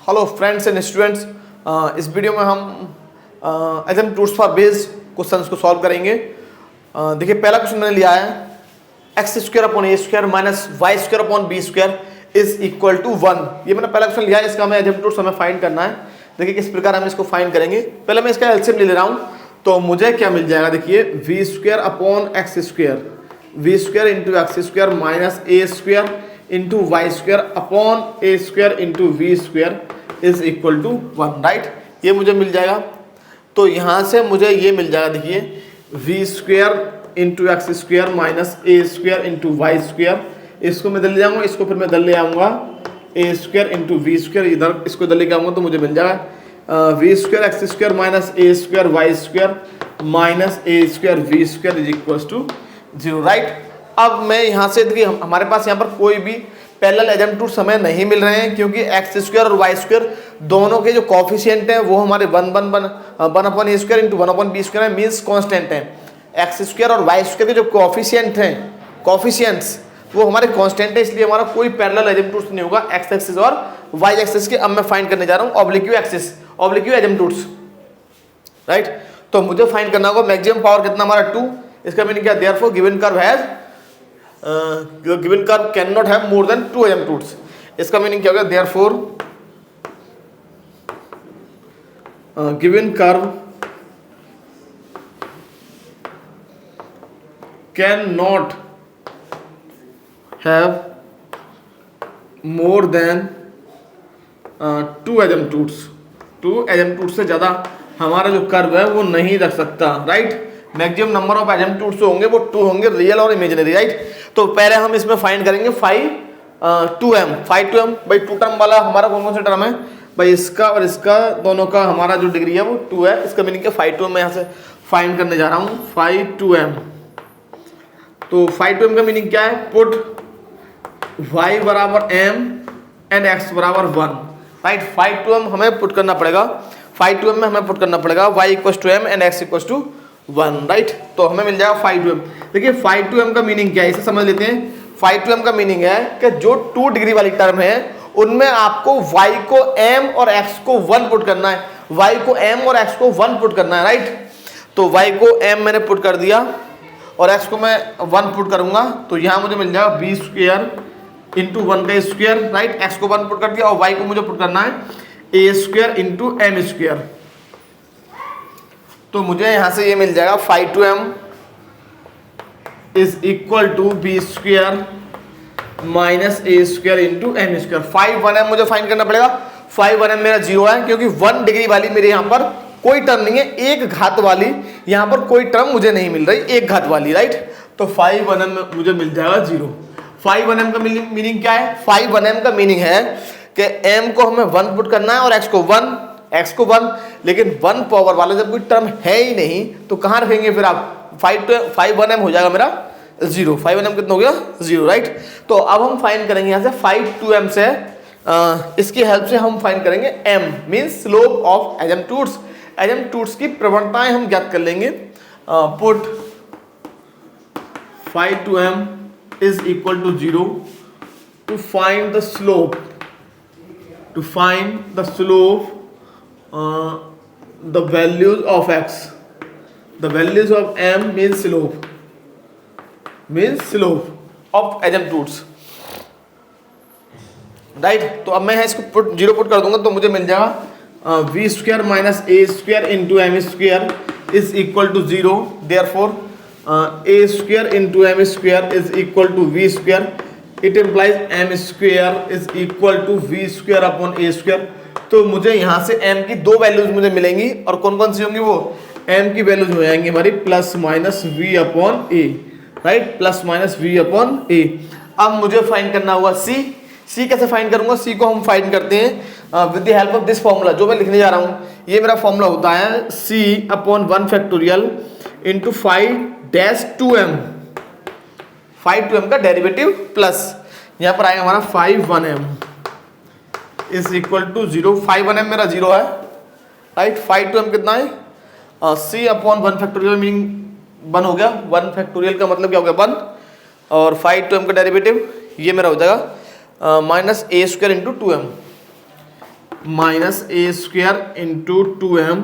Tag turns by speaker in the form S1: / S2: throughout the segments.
S1: Hello friends and students, इस video में हम algebraic tools for based questions को सॉल्व करेंगे। देखिए पहला क्वेश्चन मैंने लिया है x square upon A square minus y square upon B square is equal to 1। ये मैंने पहला क्वेश्चन लिया है, इसका हमें एल्जेब्रिक टूल्स हमें फाइंड करना है। देखिए किस प्रकार हम इसको फाइंड करेंगे। पहले मैं इसका एलसीएम ले रहा हूँ, तो मुझे क्या मिल जाएगा। देखिए v square upon x square, v square into x square minus A square into y square upon A square into v square is equal to 1, right. ये मुझे मिल जाएगा। तो यहाँ से मुझे ये मिल जाएगा, देखिए v square into x square minus ए स्क्वायर इंटू वाई स्क्वायर, इसको मैं इधर ले जाऊँगा, इसको फिर मैं इधर ले आऊँगा a square into v square, इधर इसको इधर लेके आऊँगा तो मुझे मिल जाएगा v square x square minus A square y square minus A square v square is equal to 0, right. अब मैं यहाँ से देखिए हमारे पास यहाँ पर कोई भी पैरेलल एल्जेब्रिक टूल्स हमें नहीं मिल रहे हैं, क्योंकि एक्स स्क्वायर और वाई स्क्वायर दोनों के जो कॉफिशिएंट हैं वो हमारे वन अपॉन ए square into one upon B square means constant हैं। एक्स स्क्वायर और वाई स्क्वायर के जो कॉफिशिएंट हैं, कॉफिशिएंट्स, वो हमारे कांस्टेंट है, इसलिए हमारा कोई पैरेलल एल्जेब्रिक टूल्स नहीं होगा एक्स एक्सिस और वाई एक्सिस के। अब मैं फाइंड करने जा रहा हूँ ऑब्लिक्यू एक्सिस, ऑब्लिक्यू एल्जेब्रिक टूल्स, राइट। तो मुझे फाइंड करना होगा मैक्सिमम पावर कितना हमारा 2। इसका मीनिंग क्या, therefore given curve has given curve can not have more then 2 algebraic tools. इसका मीनिंग क्या होगा, therefore given curve can not have more than 2 algebraic tools. 2 algebraic tools से ज़्यादा हमारा जो कर्व है वो नहीं रख सकता, right. Maximum number of algebraic tools होंगे वो 2 होंगे, रियल और इमेजिनरी, राइट। तो पहले हम इसमें फाइंड करेंगे 5 2m भाई 2 टर्म वाला हमारा कौन कौन सा टर्म है भाई, इसका और इसका दोनों का हमारा जो डिग्री है वो 2 है। इसका मीनिंग क्या, 5 2m मैं यहाँ से फाइंड करने जा रहा हूँ 5 2m। तो 5 2m का मीनिंग क्या है, पुट y बराबर m एंड x बराबर 1, राइट। 5 2m हमें पुट करना पड़ेगा, 5 2m में हमें पुट करना पड़ेगा y equal to m and x equal to 1, right. तो हमें मिल जाएगा 5 2m। देखिए 5 2m का मीनिंग क्या है, इसे समझ लेते हैं। 5 2m का मीनिंग है कि जो 2 डिग्री वाली टर्म है उनमें आपको y को m और x को 1 पुट करना है, y को m और x को 1 पुट करना है, राइट। तो y को m मैंने पुट कर दिया और x को मैं 1 पुट करूंगा, तो यहाँ मुझे मिल जाएगा बी स्क्वायर इंटू 1 का स्क्वायर, राइट। x को 1 पुट कर दिया और y को मुझे पुट करना है a square into m square. तो मुझे यहां से ये मिल जाएगा 5 2m is equal to b square minus A square into m square. 5 1m मुझे फाइंड करना पड़ेगा। 5 1m मेरा 0 है, क्योंकि 1 डिग्री वाली मेरे यहाँ पर कोई टर्म नहीं है, एक घात वाली यहाँ पर कोई टर्म मुझे नहीं मिल रही, एक घात वाली, राइट। तो 5 1m मुझे मिल जाएगा 0। 5 1m का मीनिंग क्या है, 5 1m का मीनिंग है कि m को हमें 1 पुट करना है और x को 1, लेकिन 1 पावर वाला जब कोई टर्म है ही नहीं तो कहाँ रखेंगे फिर आप। 5 1m हो जाएगा मेरा 0। 5 1m कितना हो गया, 0, राइट। तो अब हम फाइंड करेंगे यहाँ से 5 2m से, इसकी हेल्प से हम फाइंड करेंगे m means slope of algebraic tools. Algebraic tools की प्रवणताएं हम ज्ञात कर लेंगे। Put 5 2m is equal to 0 to find the slope, the values of x, the values of m means slope of algebraic tools, right. तो अब मैं इसको 0 put कर दूंगा तो मुझे मिल जाएगा v square minus A square into m square is equal to 0। Therefore a square into m square is equal to v square. It implies m square is equal to v square upon a square. तो मुझे यहाँ से m की 2 values मुझे मिलेंगी, और कौन कौन सी होंगी वो, m की वैल्यूज हो जाएंगी हमारी plus minus v upon a, right, plus minus v upon a। अब मुझे फाइंड करना होगा c कैसे फाइंड करूंगा, c को हम फाइंड करते हैं with the help of this formula जो मैं लिखने जा रहा हूँ। ये मेरा फॉर्मूला होता है c upon 1 factorial into 5 dash 2m, 5 2m का डेरिवेटिव प्लस यहाँ पर आएगा हमारा 5 1m is equal to 0। 5 1m मेरा 0 है, राइट। 5 2m कितना है, c अपॉन 1 फैक्टोरियल मीनिंग 1 हो गया, 1 फैक्टोरियल का मतलब क्या हो गया 1, और 5 2m का डेरिवेटिव ये मेरा हो जाएगा minus A square into 2m। Minus A square into 2m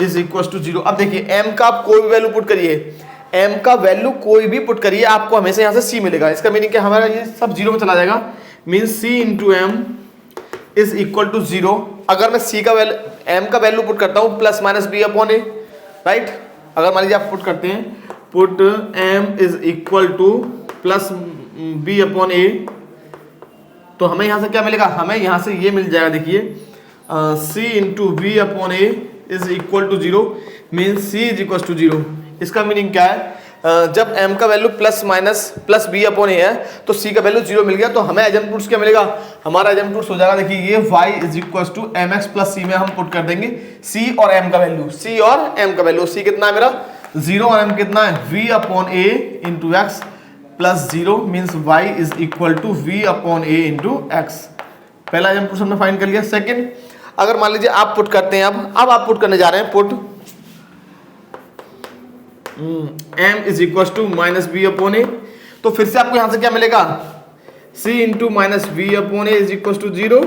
S1: is equal to 0। अब देखिए m का आप कोई भी वैल्यू पुट करिए, m का वैल्यू कोई भी पुट करिए, आपको हमेशा यहाँ से c मिलेगा। इसका मीनिंग क्या, हमारा ये सब जीरो में चला जाएगा, means c into M is equal to 0। अगर मैं c का वैल्यू m का वैल्यू पुट करता हूँ plus minus B upon A, right. अगर मान लीजिए आप पुट करते हैं, put m is equal to plus B upon A, तो हमें यहाँ से क्या मिलेगा, हमें यहाँ से ये मिल जाएगा, देखिए c into B upon A is equal to 0, mean c is equal to 0। इसका मीनिंग क्या है, जब m का value plus minus plus b upon A है तो c का वैल्यू 0 मिल गया, तो हमें एजम्पटूड्स क्या मिलेगा, हमारा एजम्पटूड्स हो जाएगा, देखिए ये y is equal to M X plus C में हम पुट कर देंगे c और m का वैल्यू, c और m का वैल्यू, c कितना है मेरा 0 और m कितना है v upon a into x plus 0, means y is equal to v upon a into x. पहला एजम्पटूड्स हमने फाइंड कर लिया। सेकंड, अगर मान लीजिए आप पुट करते हैं, अब आप पुट करने जा रहे हैं, put m is equal to minus B upon A, तो फिर से आपको यहां से क्या मिलेगा, c into minus B upon A is equal to 0,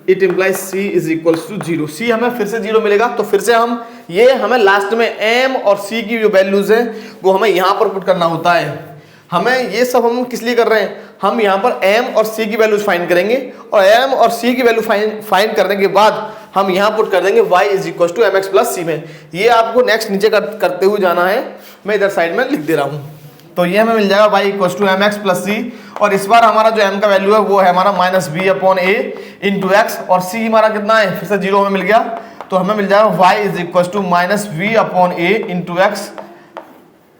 S1: it implies c is equal to 0। c हमें फिर से 0 मिलेगा, तो फिर से हमें लास्ट में m और c की जो वैल्यूज है वो हमें यहां पर पुट करना होता है। हमें ये सब हम किस लिए कर रहे हैं, हम यहाँ पर m और c की वैल्यूज फाइंड करेंगे, और m और c की वैल्यू फाइंड करने के बाद हम यहाँ पुट कर देंगे y is equal to M X plus C में। ये आपको नेक्स्ट नीचे करते हुए जाना है, मैं इधर साइड में लिख दे रहा हूँ। तो ये हमें मिल जाएगा y equal to M X plus C, और इस बार हमारा जो m का वैल्यू है वो है हमारा minus B upon a into x, और c हमारा कितना है, फिर से 0 हमें मिल गया, तो हमें मिल जाएगा y is equal to minus v upon a into x.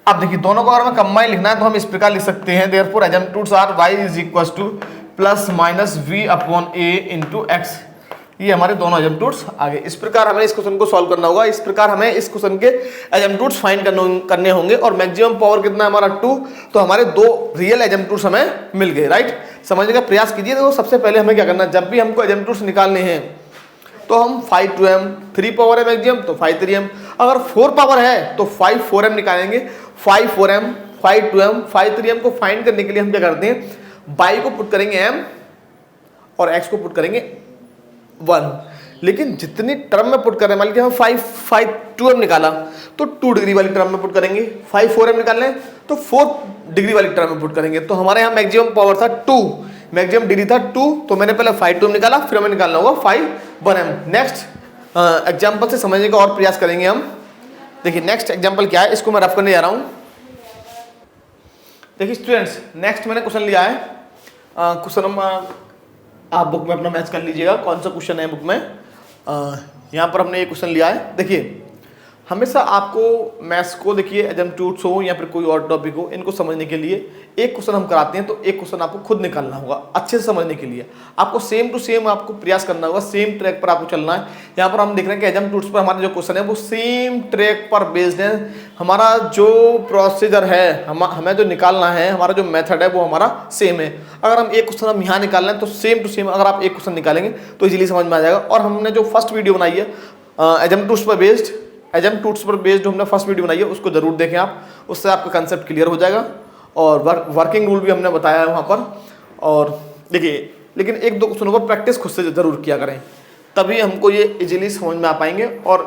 S1: अब देखिए दोनों को अगर हमें कंबाइन लिखना है तो हम इस प्रकार लिख सकते हैं, therefore asymptotes are y is equal to plus minus v upon a into X. ये हमारे दोनों एजम्पटूड्स आ गए। इस प्रकार हमें इस क्वेश्चन को सॉल्व करना होगा, इस प्रकार हमें इस क्वेश्चन के एजम्पटूड्स फाइंड करने होंगे, और मैक्सिमम पावर कितना है हमारा 2, तो हमारे दो रियल एजम्पटूड्स हमें मिल गए, राइट। समझने का प्रयास कीजिए। तो सबसे पहले हमें क्या करना है, जब भी हमको एजम्पटूड्स निकालने हैं तो हम 5 2m, 3 पावर है मैक्सिमम तो 5 3m, अगर 4 पावर है तो 5 4m निकालेंगे। 5 4m 5 2m 5 3m को फाइंड करने के लिए हम क्या करते हैं, y को पुट करेंगे m और x को पुट करेंगे 1, लेकिन जितनी टर्म में पुट कर रहे हैं, मान लीजिए हम 5 2m निकाला तो 2 डिग्री वाली टर्म में पुट करेंगे, 5 4m निकाल लें तो 4 डिग्री वाली टर्म में पुट करेंगे। तो हमारे यहाँ मैक्सिमम पावर था 2, मैक्सिमम डिग्री था 2, तो मैंने पहले 5 2m निकाला, फिर हमें निकालना होगा 5 1m। नेक्स्ट एग्जाम्पल से समझने का और प्रयास करेंगे हम। देखिए नेक्स्ट एग्जाम्पल क्या है, इसको मैं रफ करने जा रहा हूँ। देखिए स्टूडेंट्स, नेक्स्ट मैंने क्वेश्चन लिया है, क्वेश्चन हम आप बुक में अपना मैच कर लीजिएगा कौन सा क्वेश्चन है बुक में। यहाँ पर हमने ये क्वेश्चन लिया है। देखिए हमेशा आपको मैथ्स को, देखिए एजम्पटूड्स हो या फिर कोई और टॉपिक हो, इनको समझने के लिए एक क्वेश्चन हम कराते हैं, तो एक क्वेश्चन आपको खुद निकालना होगा अच्छे से समझने के लिए। आपको सेम टू सेम आपको प्रयास करना होगा, सेम ट्रैक पर आपको चलना है। यहाँ पर हम देख रहे हैं कि एजम्पटूड्स पर हमारे जो क्वेश्चन है वो सेम ट्रैक पर बेस्ड है। हमारा जो प्रोसीजर है, हमें जो निकालना है, हमारा जो मेथड है वो हमारा सेम है। अगर हम एक क्वेश्चन हम यहाँ निकाल रहे हैं तो सेम टू सेम अगर आप एक क्वेश्चन निकालेंगे तो इजीली समझ में आ जाएगा। और हमने जो फर्स्ट वीडियो बनाई है एजम्पटूड्स पर बेस्ड हमने फर्स्ट वीडियो बनाई है, उसको जरूर देखें आप, उससे आपका कंसेप्ट क्लियर हो जाएगा। और वर्किंग रूल भी हमने बताया है वहाँ पर। और देखिए, लेकिन एक दो क्वेश्चनों पर प्रैक्टिस खुद से जरूर किया करें, तभी हमको ये इजीली समझ में आ पाएंगे और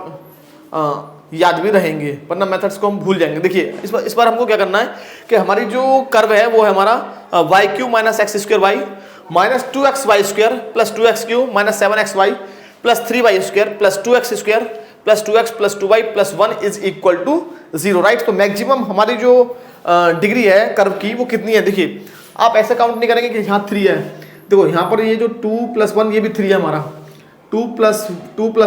S1: याद भी रहेंगे, वरना मेथड्स को हम भूल जाएंगे। देखिए इस बार हमको क्या करना है कि हमारी जो कर्व है वो है हमारा y q minus x square y minus 2x y square plus 2x q minus 7x y plus 3y square plus 2x square plus 2x plus 2y plus 1 is equal to 0, right. तो maximum हमारी जो degree है curve की वो कितनी है, देखिए आप ऐसे काउंट नहीं करेंगे कि यहाँ 3 है। देखो यहाँ पर ये जो 2 प्लस 1 ये भी 3 है हमारा, 2 प्लस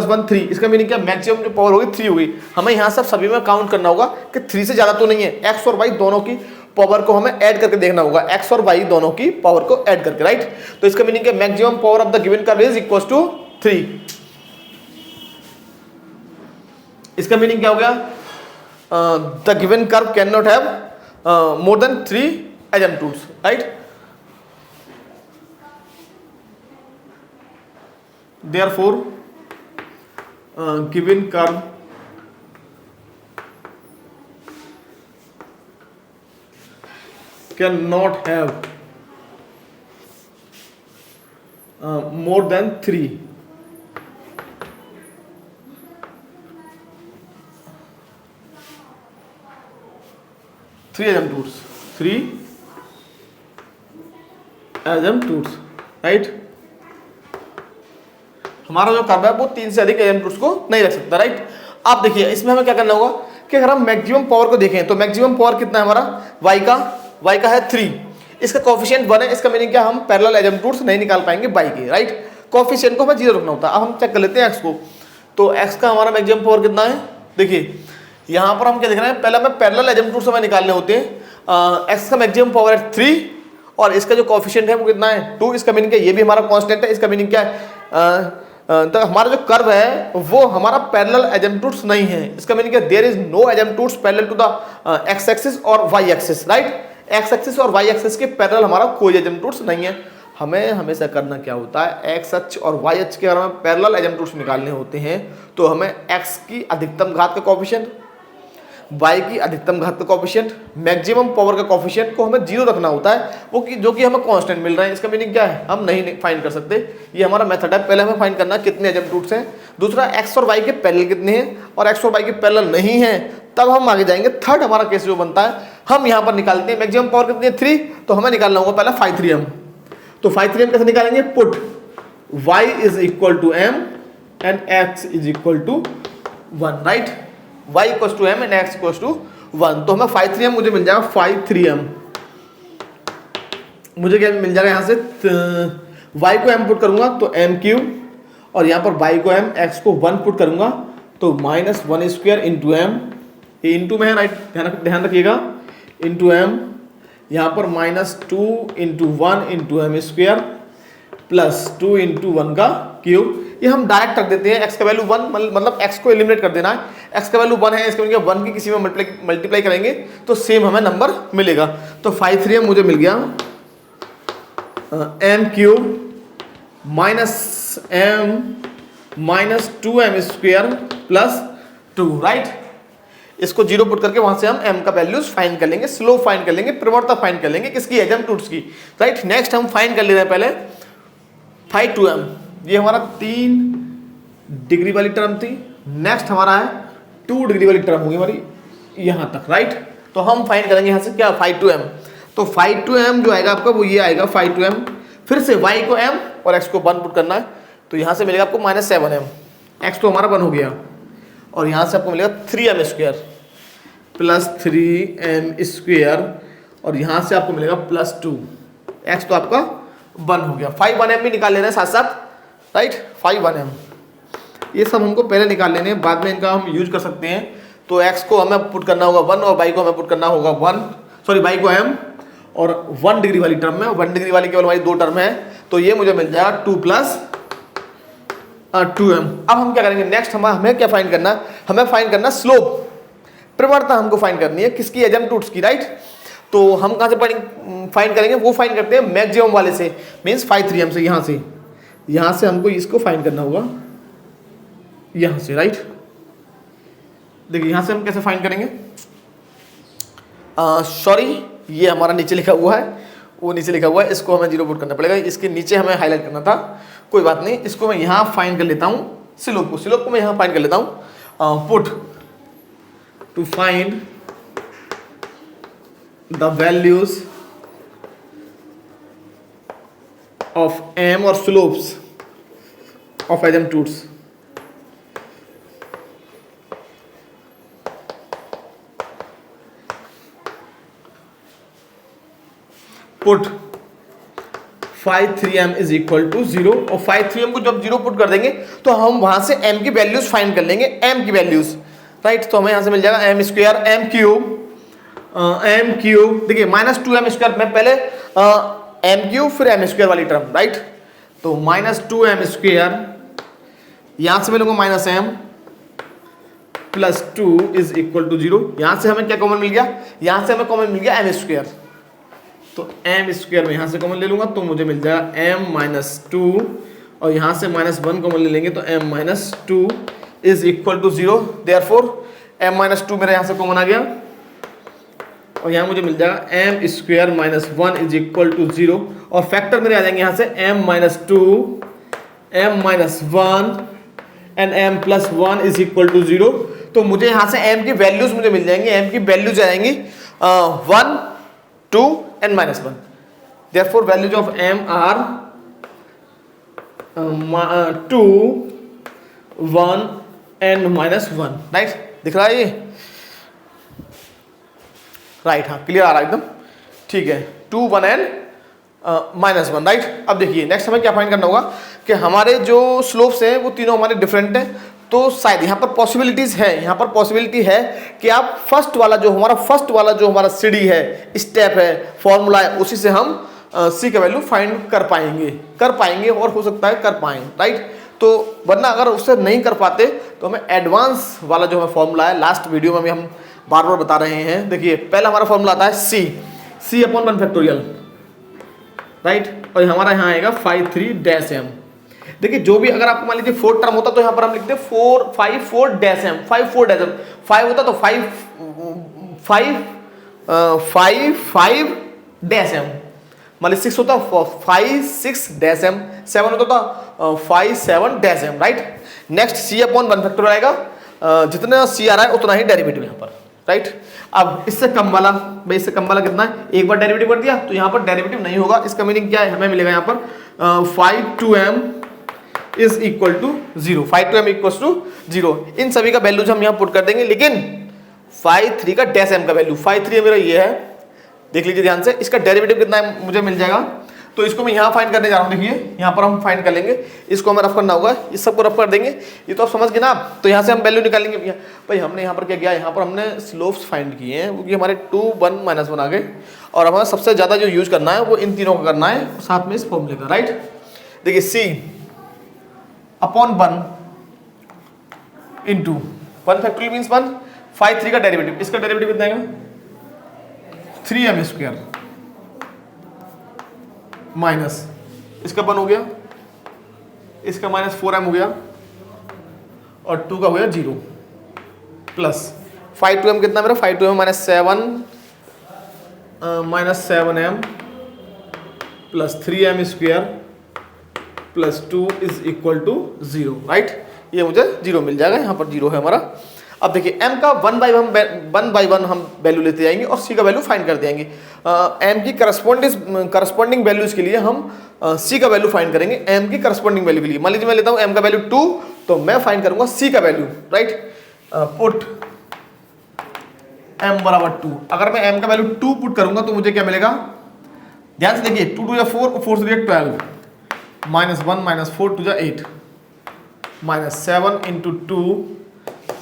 S1: 1 3, इसका मीनिंग क्या, मैक्सिमम जो पावर होगी 3 होगी। हमें यहाँ सब सभी में काउंट करना होगा कि 3 से ज़्यादा तो नहीं है। एक्स और वाई दोनों की पावर को हमें ऐड करके देखना होगा, एक्स और वाई दोनों की पावर को ऐड करके, राइट। तो इसका मीनिंग क्या, maximum power of the given curve is equal to 3। इसका मीनिंग क्या हो गया, the given curve can not have more than 3 asymptotes, right. Therefore, given curve cannot have more than 3। Three asymptotes, right. हमारा जो curve है वो 3 से अधिक एजेम्प्टूड्स को नहीं रख सकता, राइट। आप देखिए इसमें हमें क्या करना होगा कि अगर हम मैक्सिमम पावर को देखें तो मैक्सिमम पावर कितना है हमारा, y का है 3, इसका कोफिशिएंट 1 है। इसका मीनिंग क्या, हम पैरेलल एजेम्प्टूड्स नहीं निकाल पाएंगे y के, राइट। कोफिशिएंट को हमें 0 रखना होता है। अब हम चेक कर लेते हैं x को, तो x का हमारा मैक्सिमम पावर कितना है। देखिए यहाँ पर हम क्या देख रहे हैं, पहले हमें पैरेलल एजेम्प्टूड्स हमें निकालने होते हैं। x का मैक्सिमम पावर है 3 और इसका जो कोफिशिएंट है वो कितना है 2। इसका मीनिंग क्या, ये भी हमारा कांस्टेंट है। इसका मीनिंग क्या है, तो हमारा जो कर्व है वो हमारा पैरेलल एजेम्प्टूड्स नहीं है। इसका मीनिंग क्या, there is no asymptotes parallel to the X axis और Y axis, right. X axis और वाई एक्सिस के पैरेलल हमारा कोई एजेम्प्टूड्स नहीं है। हमें हमेशा करना क्या होता है, एक्स अक्ष और वाई अक्ष के अगर हमें पैरेलल एजेम्प्टूड्स निकालने होते हैं तो हमें एक्स की अधिकतम घात का कोफिशिएंट, y की अधिकतम घात का कोफिशिएंट, मैक्सिमम पावर का कोफिशिएंट को हमें 0 रखना होता है, वो कि जो कि हमें कांस्टेंट मिल रहा है। इसका मीनिंग क्या है, हम नहीं फाइंड कर सकते। ये हमारा मेथड है। पहले हमें फाइंड करना कितने एजेम्प्टूड्स हैं, दूसरा x और y के पैरेलल कितने हैं, और x और y के पैरेलल नहीं हैं तब हम आगे जाएंगे। थर्ड हमारा केस जो बनता है, हम यहाँ पर निकालते हैं मैक्सिमम पावर कितनी है 3, तो हमें निकालना होगा पहला फाई 3m। तो फाई 3m कैसे निकालेंगे, put y is equal to m and x is equal to 1, right. y equal to m and x equal to 1। तो हमें फाई 3m मुझे मिल जाएगा, फाई 3m मुझे क्या मिल जाएगा, यहाँ से y को m पुट करूंगा तो m³ और यहाँ पर y को m, x को 1 पुट करूंगा तो -1² इंटू m, ये इंटू में है, राइट, ध्यान रखिएगा, इंटू m, यहाँ पर -2 into 1 into m² plus 2 into 1 का क्यूब। ये हम डायरेक्ट रख देते हैं, x का वैल्यू 1, मतलब x को एलिमिनेट कर देना है। x का वैल्यू 1 है, इसके मतलब 1 की किसी में मल्टीप्लाई करेंगे तो सेम हमें नंबर मिलेगा। तो फाई 3m मुझे मिल गया m³ -2m² प्लस 2, राइट। इसको 0 पुट करके वहां से हम m का वैल्यूज फाइंड कर लेंगे, स्लोप फाइंड कर लेंगे, प्रवणता फाइंड कर लेंगे, किसकी, एजेम्प्टूड्स की, राइट। नेक्स्ट हम फाइंड कर ले रहे हैं पहले फाई 2m। ये हमारा 3 डिग्री वाली टर्म थी। नेक्स्ट हमारा है 2 डिग्री वाली टर्म होगी हमारी यहां तक, राइट। तो हम फाइंड करेंगे यहां से क्या, फाई 2m। तो फाई 2m जो आएगा आपका वो ये आएगा फाई 2m, फिर से y को m और x को 1 पुट करना है तो यहां से मिलेगा आपको -7m, x तो हमारा 1 हो गया, और यहां से आपको मिलेगा 3m² प्लस 3m², और यहां से आपको मिलेगा +2, x तो आपका 1 हो गया। फाई 1m भी निकाल लेना है साथ साथ, राइट। फाई 1m ये सब हमको पहले निकाल लेने हैं, बाद में इनका हम यूज कर सकते हैं। तो x को हमें पुट करना होगा 1 और y को हमें पुट करना होगा y को m, और 1 डिग्री वाली टर्म में, 1 डिग्री वाली केवल हमारी 2 टर्म है, तो ये मुझे मिल जाएगा 2 + 2m। अब हम क्या करेंगे, नेक्स्ट हमें क्या फाइंड करना, हमें फाइंड करना स्लोप, प्रवणता हमको फाइंड करनी है, किसकी, एजेम्प्टूड्स की, राइट। तो हम कहाँ से फाइंड करेंगे, वो फाइंड करते हैं मैक्सिमम वाले से, मीन्स फाई 3m से। यहाँ से हमको इसको फाइंड करना होगा, यहाँ से, राइट। देखिए यहाँ से हम कैसे फाइंड करेंगे, सॉरी ये हमारा नीचे लिखा हुआ है, वो नीचे लिखा हुआ है, इसको हमें 0 पुट करना पड़ेगा, इसके नीचे हमें हाईलाइट करना था, कोई बात नहीं। इसको मैं यहाँ फाइंड कर लेता हूँ, स्लोप को मैं यहाँ फाइंड कर लेता हूँ। Put to find the values of m or slopes of asymptotes, put phi 3m is equal to 0, और फाई 3m को जब 0 पुट कर देंगे तो हम वहां से m की वैल्यूज फाइंड कर लेंगे, m की वैल्यूज, राइट। तो हमें यहां से मिल जाएगा m², m³, देखिए -2m² में पहले m³ फिर m² वाली टर्म, राइट। तो -2m², यहां से मिलूंगा -m plus 2 is equal to 0। यहां से हमें क्या कॉमन मिल गया, यहां से हमें कॉमन मिल गया m², तो m² में यहां से कॉमन ले लूंगा तो मुझे मिल जाएगा m-2, और यहां से -1 कॉमन ले लेंगे तो m-2 is equal to 0। Therefore m-2 मेरे यहां से कॉमन आ गया, और यहाँ मुझे मिल जाएगा m square minus 1 is equal to 0 और फैक्टर मेरे आ जाएंगे यहाँ से m minus 2 m minus 1 and m plus 1 is equal to 0। तो मुझे यहाँ से m की वैल्यूज मुझे मिल जाएंगी, m की वैल्यूज आएंगी 1 2 and minus 1। Therefore values of m are 2 1 and minus 1। Right, दिख रहा है ये? राइट, हाँ क्लियर आ रहा है एकदम, ठीक है। 2 1 एंड माइनस 1। राइट, अब देखिए नेक्स्ट हमें क्या फाइंड करना होगा कि हमारे जो स्लोप्स हैं वो तीनों हमारे डिफरेंट हैं। तो शायद यहाँ पर पॉसिबिलिटीज है, यहाँ पर पॉसिबिलिटी है कि आप फर्स्ट वाला जो हमारा सीढ़ी है, स्टेप है, फॉर्मूला है, उसी से हम सी का वैल्यू फाइंड कर पाएंगे और हो सकता है कर पाएं। राइट, तो वरना अगर उससे नहीं कर पाते तो हमें एडवांस वाला जो हमें फॉर्मूला है, लास्ट वीडियो में भी हम बार बार बता रहे हैं। देखिए पहला हमारा फॉर्मूला आता है सी अपॉन 1 फैक्टोरियल। राइट, और हमारा यहाँ आएगा 5 3 डैश एम। देखिए जो भी अगर आपको मान लीजिए 4 टर्म होता तो यहाँ पर हम लिखते 4 5 4 डैश एम, 5 4 डैश एम। 5 होता तो 5 डैश एम, मान लीजिए 6 होता 5 6 डैश एम, 7 होता था 5 7 डैश एम। राइट, नेक्स्ट सी अपॉन 1 फैक्टोरियल आएगा, जितना सी आ रहा है उतना ही डेरिवेटिव यहाँ पर। राइट, अब इससे कम वाला, भाई इससे कम वाला कितना है, एक बार डेरिवेटिव कर दिया तो यहाँ पर डेरिवेटिव नहीं होगा। इसका मीनिंग क्या है, हमें मिलेगा यहाँ पर 5 2m is equal to 0, 5 2m equal to 0। इन सभी का वैल्यूज हम यहाँ पुट कर देंगे, लेकिन 5 3 का डैश m का वैल्यू 5 3 मेरा ये है, देख लीजिए ध्यान से। इसका डेरिवेटिव कितना है मुझे मिल जाएगा, तो इसको मैं यहाँ फाइंड करने जा रहा हूँ। देखिए यहाँ पर हम फाइंड कर लेंगे, इसको हमें रफ करना होगा, इस सबको रफ कर देंगे। ये तो आप समझ गए ना। तो यहाँ से हम वैल्यू निकालेंगे। भाई हमने यहाँ पर क्या किया, यहाँ पर हमने स्लोप्स फाइंड किए हैं, क्योंकि हमारे 2 1 माइनस 1 आ गए और हमें सबसे ज़्यादा जो यूज करना है वो इन तीनों का करना है, साथ में इस फॉर्मूले का। राइट, देखिए सी अपॉन 1 इंटू 1 फैक्टोरियल मीन्स 1, 5 3 का डेरिवेटिव, इसका डेरिवेटिव कितना आएगा 3m स्क्वायर माइनस इसका 1 हो गया, इसका माइनस 4m हो गया और 2 का हो गया 0 प्लस 5 2m कितना मेरा 5 2m minus 7m plus 3m square plus 2 is equal to 0। Right, ये मुझे 0 मिल जाएगा, यहाँ पर 0 है हमारा। अब देखिए m का 1 बाई 1 हम वैल्यू लेते जाएंगे और c का वैल्यू फाइंड कर देंगे। m की करस्पॉन्डिंग वैल्यूज के लिए हम c का वैल्यू फाइंड करेंगे m की करस्पॉन्डिंग वैल्यू के लिए। मान लीजिए मैं लेता हूँ m का वैल्यू 2, तो मैं फाइंड करूंगा c का वैल्यू। राइट, पुट m बराबर 2। अगर मैं m का वैल्यू 2 पुट करूंगा तो मुझे क्या मिलेगा, ध्यान से देखिए, 2 2 या 4 4 से 12 माइनस 1 माइनस 4 2 जा 8 माइनस 7 इंटू 2,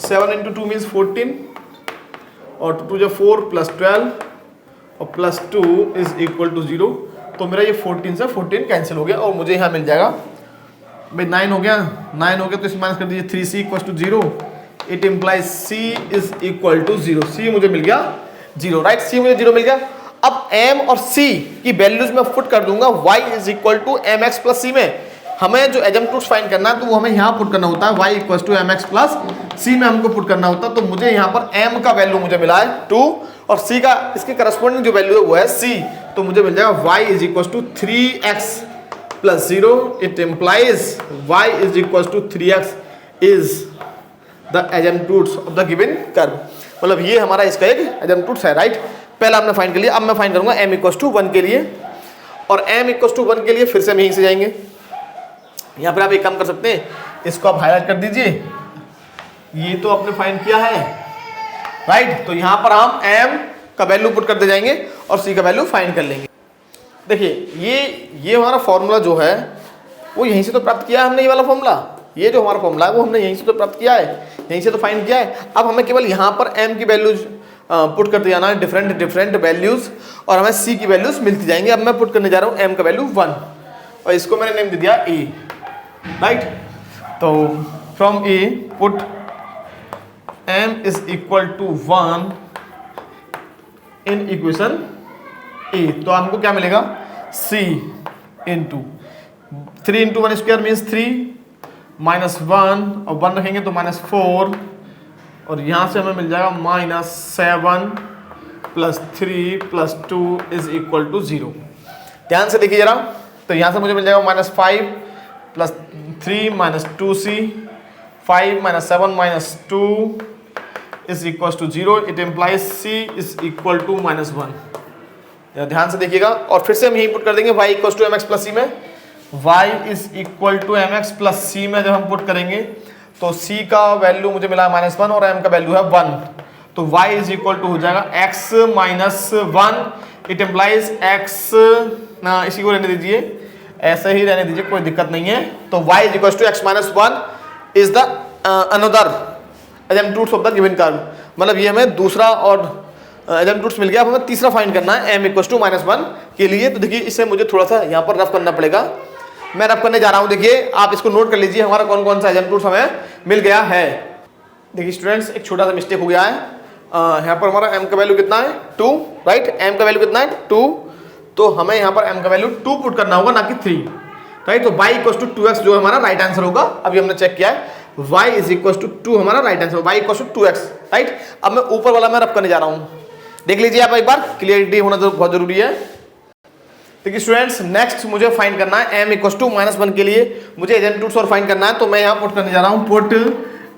S1: 7 इंटू 2 मीन्स 14 और 2 जो 4 प्लस 12 और प्लस 2 इज इक्वल टू 0। तो मेरा ये 14 से 14 कैंसिल हो गया और मुझे यहाँ मिल जाएगा भाई 9 हो गया, 9 हो गया तो इसे माइनस कर दीजिए 3c equal to 0। It implies c is equal to 0, c मुझे मिल गया 0। राइट, c मुझे 0 मिल गया। अब m और c की वैल्यूज में पुट कर दूंगा y is equal to mx plus c में। हमें जो एजम्पटूड्स फाइंड करना है तो वो हमें यहाँ पुट करना होता है, y equal to mx plus c में हमको पुट करना होता है। तो मुझे यहाँ पर m का वैल्यू मुझे मिला है 2 और c का इसके करस्पॉन्डिंग जो वैल्यू है वो है c। तो मुझे मिल जाएगा y is equal to 3x plus 0। It implies y is equal to 3x is the asymptotes of the given curve. मतलब ये हमारा इसका एक एजम्पटूड्स है। राइट, पहला हमने फाइंड कर लिया। अब मैं फाइंड करूंगा m इक्वल टू 1 के लिए, और m इक्वल टू 1 के लिए फिर से हम यहीं से जाएंगे। यहाँ पर आप एक काम कर सकते हैं, इसको आप हाईलाइट कर दीजिए, ये तो आपने फाइंड किया है। राइट, तो यहाँ पर हम m का वैल्यू पुट करते जाएंगे और c का वैल्यू फाइंड कर लेंगे। देखिए ये हमारा फॉर्मूला जो है वो यहीं से तो प्राप्त किया है हमने, ये वाला फॉर्मूला, ये जो हमारा फॉर्मूला है वो हमने यहीं से तो प्राप्त किया है, यहीं से तो फाइंड किया है। अब हमें केवल यहाँ पर m की वैल्यूज पुट करते जाना है, डिफरेंट वैल्यूज, और हमें c की वैल्यूज मिलती जाएंगी। अब मैं पुट करने जा रहा हूँ m का वैल्यू 1 और इसको मैंने नेम दे दिया a। राइट, तो from a put m is equal to 1 in equation a। तो हमको क्या मिलेगा, c into 3 into 1 square means 3 minus 1 और 1 रखेंगे तो माइनस 4 और यहाँ से हमें मिल जाएगा minus 7 plus 3 plus 2 is equal to 0। ध्यान से देखिए जरा, तो यहाँ से मुझे मिल जाएगा -5 plus 3 minus 2c, 5 minus 7 minus 2 is equal to 0। It implies c is equal to -1। ध्यान से देखिएगा, और फिर से हम यही पुट कर देंगे y equal to M X plus C में। y is equal to M X plus C में जब हम पुट करेंगे तो c का वैल्यू मुझे मिला -1 और m का वैल्यू है 1, तो y इज इक्वल टू हो जाएगा x minus 1। It implies x, ना इसी को रहने दीजिए, ऐसे ही रहने दीजिए, कोई दिक्कत नहीं है। तो y is equal to x minus 1 is the another asymptotes of the given curve. मतलब ये हमें दूसरा और एजेम्प्टूड्स मिल गया, अब हमें तीसरा फाइंड करना है m इक्वल टू -1 के लिए। तो देखिए इसे मुझे थोड़ा सा यहाँ पर रफ करना पड़ेगा, मैं रफ करने जा रहा हूँ। देखिए आप इसको नोट कर लीजिए हमारा कौन कौन सा एजेम्प्टूड्स हमें मिल गया है। देखिए स्टूडेंट्स, एक छोटा सा मिस्टेक हो गया है, यहाँ पर हमारा m का वैल्यू कितना है 2, राइट। m का वैल्यू कितना है 2, तो हमें यहाँ पर m का वैल्यू 2 पुट करना होगा, ना कि 3, राइट। तो y इक्वल टू 2x जो हमारा राइट आंसर होगा, अभी हमने चेक किया है y इज इक्वल टू 2 हमारा right answer, y equal to 2x, right. अब मैं ऊपर वाला मैं रफ करने जा रहा हूँ, देख लीजिए आप एक बार, क्लियरिटी होना तो बहुत जरूरी है। देखिए स्टूडेंट्स, नेक्स्ट मुझे फाइंड करना है m इक्वल टू -1 के लिए मुझे एजेम्प्टूड्स और फाइंड करना है। तो मैं यहाँ पुट करने जा रहा हूँ, put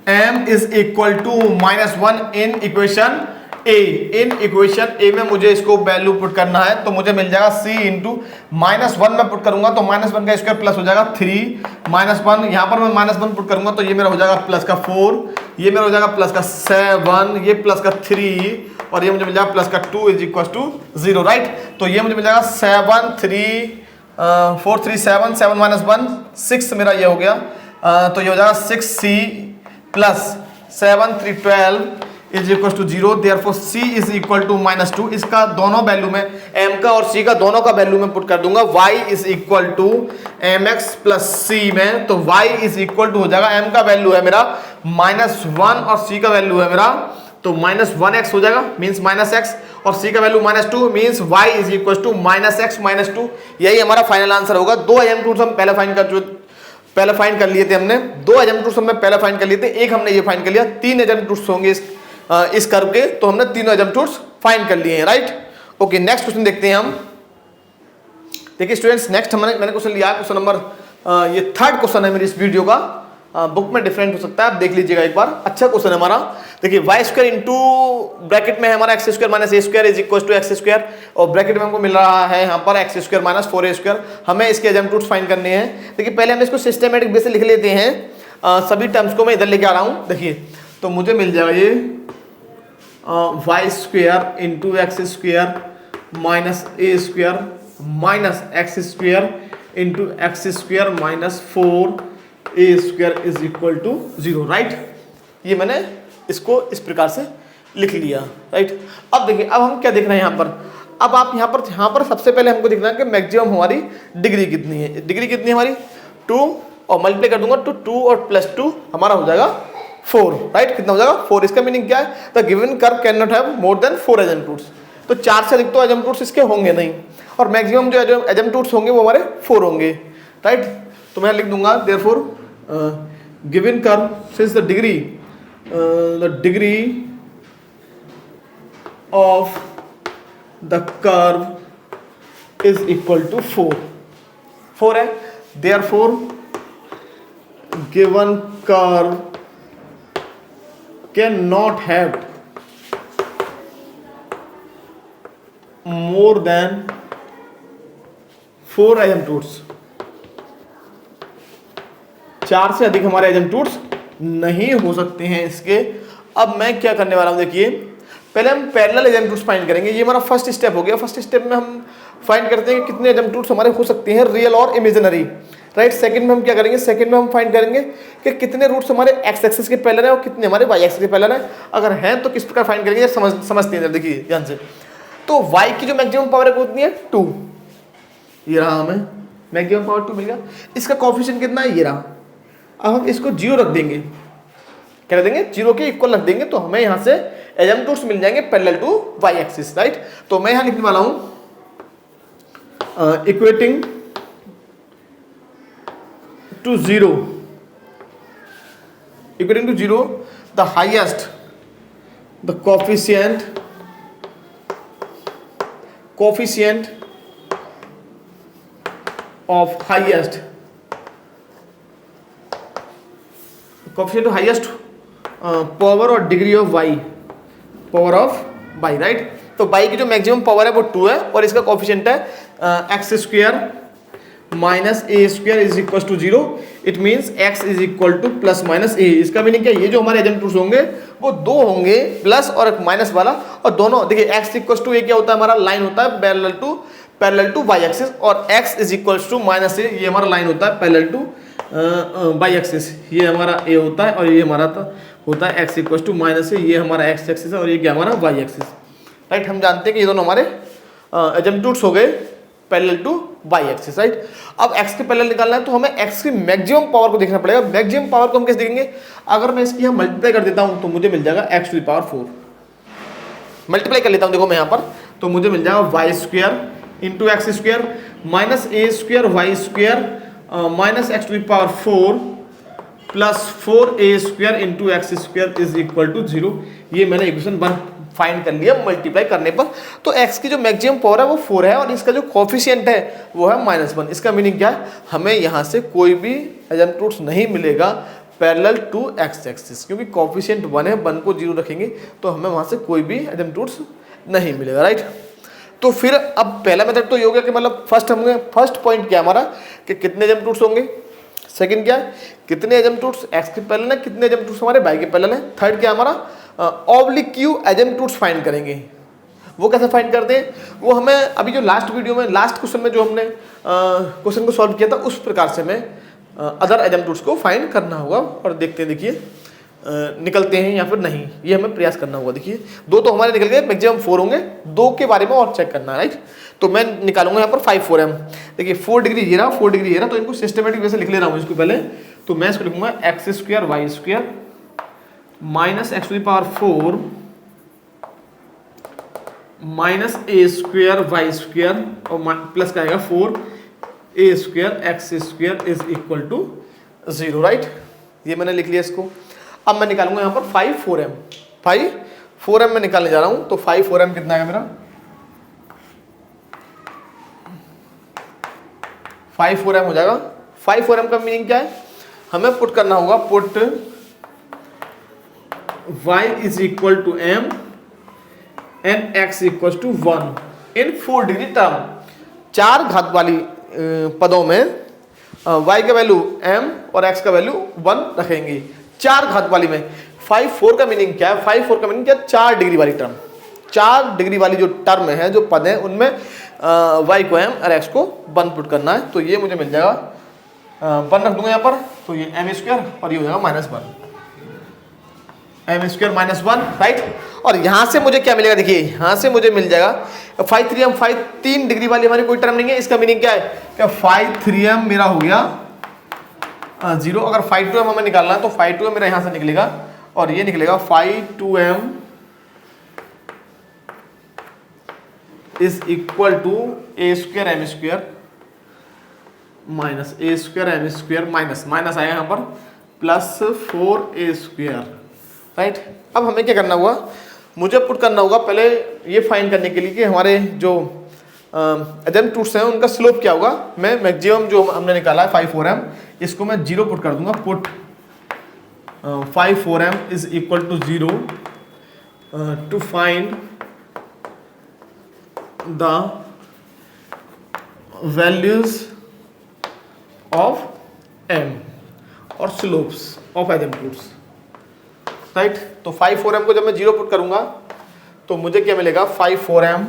S1: m is equal to -1 in equation a। In equation a में मुझे इसको वैल्यू पुट करना है, तो मुझे मिल जाएगा c इंटू -1 में पुट करूंगा तो -1 का स्क्वायर प्लस हो जाएगा 3 -1, यहाँ पर मैं -1 पुट करूंगा तो ये मेरा हो जाएगा प्लस का 4, ये मेरा हो जाएगा प्लस का 7, ये प्लस का 3 और ये मुझे मिल जाएगा प्लस का 2 इज इक्वल टू 0, राइट। तो ये मुझे मिल जाएगा 7 3 4 3 7 7 माइनस 1 6 मेरा ये हो गया, तो ये हो जाएगा 6c plus 7 3 12 is equal to 0। Therefore c is equal to -2। इसका दोनों वैल्यू में m का और c का दोनों का वैल्यू में पुट कर दूंगा, y is equal to mx plus c में, तो y इज इक्वल टू हो जाएगा, m का वैल्यू है मेरा -1 और c का वैल्यू है मेरा तो -1x हो जाएगा, मीन्स -x, और c का value -2 means y is equal to -x -2। यही हमारा फाइनल आंसर होगा। दो एजेम्प्टूड्स हम पहले फाइंड कर लिए थे हमने, दो एजेम्प्टूड्स हमने पहले फाइंड कर लिए थे, एक हमने ये फाइंड कर लिया, 3 एजेम्प्टूड्स होंगे इस कर्व के, तो हमने तीनों एजेम्प्टूड्स फाइंड कर लिए हैं, राइट। ओके, नेक्स्ट क्वेश्चन देखते हैं हम। देखिए स्टूडेंट्स, नेक्स्ट मैंने क्वेश्चन लिया, क्वेश्चन नंबर ये 3rd क्वेश्चन है मेरी इस वीडियो का, बुक में डिफरेंट हो सकता है, आप देख लीजिएगा एक बार, अच्छा क्वेश्चन है हमारा। देखिए वाई स्क्वायर इंटू ब्रैकेट में है हमारा x square minus A square is equal to x square, और ब्रैकेट में हमको मिल रहा है यहाँ पर x square minus 4a square. हमें इसके एजेम्प्टूड्स फाइंड करने हैं। देखिए पहले हम इसको सिस्टमेटिक वे से लिख लेते हैं, सभी टर्म्स को मैं इधर लेके आ रहा हूँ। देखिए तो मुझे मिल जाएगा ये y square into x square minus A square minus x square into x square minus 4a square is equal to 0, right. ये मैंने इसको इस प्रकार से लिख लिया, राइट। अब देखिए, अब हम क्या देख रहे हैं यहाँ पर, अब आप यहाँ पर सबसे पहले हमको देखना है कि मैक्सिमम हमारी डिग्री कितनी है। डिग्री कितनी है हमारी 2, और मल्टीप्लाई कर दूंगा तो 2 और प्लस 2 हमारा हो जाएगा 4, राइट। कितना हो जाएगा 4। इसका मीनिंग क्या है, the given curve can not have more then 4 एजेम्प्टूड्स। तो 4 से अधिक तो एजेम्प्टूड्स इसके होंगे नहीं, और मैक्सिमम जो एजेम्प्टूड्स होंगे वो हमारे 4 होंगे, राइट। तो मैं लिख दूंगा therefore given curve since the degree of the curve is equal to 4 है, therefore given curve cannot have more than 4 एजेम्प्टूड्स। 4 से अधिक हमारे एजेम्प्टूड्स नहीं हो सकते हैं इसके। अब मैं क्या करने वाला हूं, देखिए पहले हम पैरेलल एजेम्प्टूड्स फाइंड करेंगे। ये हमारा फर्स्ट स्टेप हो गया। फर्स्ट स्टेप में हम फाइंड करते हैं कि कितने एजेम्प्टूड्स हमारे हो सकते हैं, रियल और इमेजिनरी, राइट। सेकंड में हम क्या करेंगे, सेकंड में हम फाइंड करेंगे कि कितने रूट्स हमारे एक्स एक्सिस के पैरेलल है और कितने हमारे वाई एक्सिस के पैरेलल है। अगर हैं तो किस प्रकार फाइंड करेंगे, समझते हैं। देखिए ध्यान से, तो वाई की जो मैक्सिमम पावर है वो कितनी है 2, ये रहा, हमें मैक्सिमम पावर 2 मिल गया। इसका कोएफिशिएंट कितना है, ये रहा। अब हम इसको 0 रख देंगे, क्या रख देंगे, 0 के इक्वल रख देंगे, तो हमें यहाँ से एजेम्प्टूड्स मिल जाएंगे parallel to Y axis, right. तो मैं यहाँ लिखने वाला हूं equating to 0 the highest the coefficient coefficient of highest power और degree of Y, power of Y, right. तो वाई की जो मैक्सिमम पावर है वो 2 है और इसका कोफिशिएंट है x square minus A square is equal to 0। It means x is equal to plus minus A. इसका मीनिंग क्या है, ये जो हमारे एजेंट रूट्स होंगे वो दो होंगे, प्लस और एक माइनस वाला, और दोनों देखिए x इक्वल टू ए क्या होता है, हमारा लाइन होता है पैरेलल टू वाई एक्सिस, और x is equal to minus A, ये हमारा लाइन होता है पैरेलल टू वाई एक्सिस। ये हमारा a होता है और ये हमारा होता है x equal to minus A, ये हमारा x एक्सिस है और ये क्या हमारा y एक्सिस, राइट। हम जानते हैं कि ये दोनों हमारे एजेंट रूट्स हो गए parallel to Y axis, right. अब x के पैरेलल निकालना है तो हमें x की मैक्सिमम पावर को देखना पड़ेगा। मैक्सिमम पावर को हम कैसे देखेंगे, अगर मैं इसकी यहाँ मल्टीप्लाई कर देता हूँ तो मुझे मिल जाएगा x to the power 4। Multiply कर लेता हूँ देखो मैं यहाँ पर, तो मुझे मिल जाएगा y square into x square minus A square y square minus x to the power 4 plus 4a square into x square is equal to 0। ये मैंने इक्वेशन 1 फाइंड कर लिया मल्टीप्लाई करने पर। तो x की जो मैक्सिमम पावर है वो 4 है और इसका जो कोफिशिएंट है वो है -1। इसका मीनिंग क्या है, हमें यहाँ से कोई भी एजेंट रूट्स नहीं मिलेगा पैरेलल टू x एक्सिस, क्योंकि कोफिशिएंट 1 है, 1 को 0 रखेंगे तो हमें वहाँ से कोई भी एजेंट रूट्स नहीं मिलेगा, राइट। तो फिर अब पहला मेथड तो ये हो गया कि मतलब फर्स्ट पॉइंट क्या हमारा कि कितने एजेंट रूट्स होंगे। सेकंड क्या है, कितने एजेंट रूट्स x के पैरेलल है, कितने एजेंट रूट्स हमारे y के पैरेलल है। थर्ड क्या हमारा ऑब्लिक्यू एजेंट रूट्स फाइंड करेंगे। वो कैसे फाइंड करते हैं, वो हमें अभी जो लास्ट वीडियो में लास्ट क्वेश्चन में जो हमने क्वेश्चन को सॉल्व किया था उस प्रकार से हमें अदर एजेंट रूट्स को फाइंड करना होगा। और देखते हैं, देखिए निकलते हैं या फिर नहीं, ये हमें प्रयास करना होगा। देखिए 2 तो हमारे निकल गए, मैक्सिमम 4 होंगे, 2 के बारे में और चेक करना है, राइट। तो मैं निकालूंगा यहाँ पर 5 4m। देखिए 4 डिग्री ये रहा, 4 डिग्री ये रहा, तो इनको सिस्टमेटिक वैसे लिख ले रहा हूँ इसको पहले। तो मैं इसको लिखूंगा x square y square minus x to the power 4 minus A square y square और प्लस का आएगा 4 a square x square is equal to 0, right. ये मैंने लिख लिया इसको। अब मैं निकालूंगा यहाँ पर 5 4m। 5 4m में निकालने जा रहा हूँ। तो 5 4m कितना है मेरा, 5 4m हो जाएगा। 5 4m का मीनिंग क्या है, हमें पुट करना होगा, put y is equal to m and x equal to 1 in 4 degree term. 4 घात वाली पदों में y का वैल्यू m और x का वैल्यू 1 रखेंगे। 4 घात वाली में 5 4 का मीनिंग क्या है, 5 4 का मीनिंग क्या है, 4 डिग्री वाली टर्म। 4 डिग्री वाली जो टर्म है, जो पद है, उनमें y को m और x को 1 पुट करना है। तो ये मुझे मिल जाएगा 1 रख दूंगा यहाँ पर, तो ये m स्क्वायर और ये हो जाएगा -1 m स्क्वायर -1, राइट। और यहाँ से मुझे क्या मिलेगा, देखिए यहाँ से मुझे मिल जाएगा 5 3m। 3 डिग्री वाली हमारी कोई टर्म नहीं है। इसका मीनिंग क्या है, क्या 5 3m मेरा हो गया 0। अगर 5 2m हमें निकालना है तो 5 2m मेरा यहाँ से निकलेगा और ये निकलेगा 5 2m is equal to a square m square minus a square m square minus minus आया यहाँ पर प्लस 4a स्क्वायर, राइट। अब हमें क्या करना होगा, मुझे पुट करना होगा पहले ये फाइंड करने के लिए कि हमारे जो एजेंट रूट्स हैं उनका स्लोप क्या होगा। मैं मैक्सिमम जो हमने निकाला है 5 4m, इसको मैं 0 पुट कर दूंगा। Put 5 4m is equal to 0 to find the values of m और slopes of asymptotes, right. तो 5 4m को जब मैं 0 पुट करूंगा तो मुझे क्या मिलेगा, 5 4m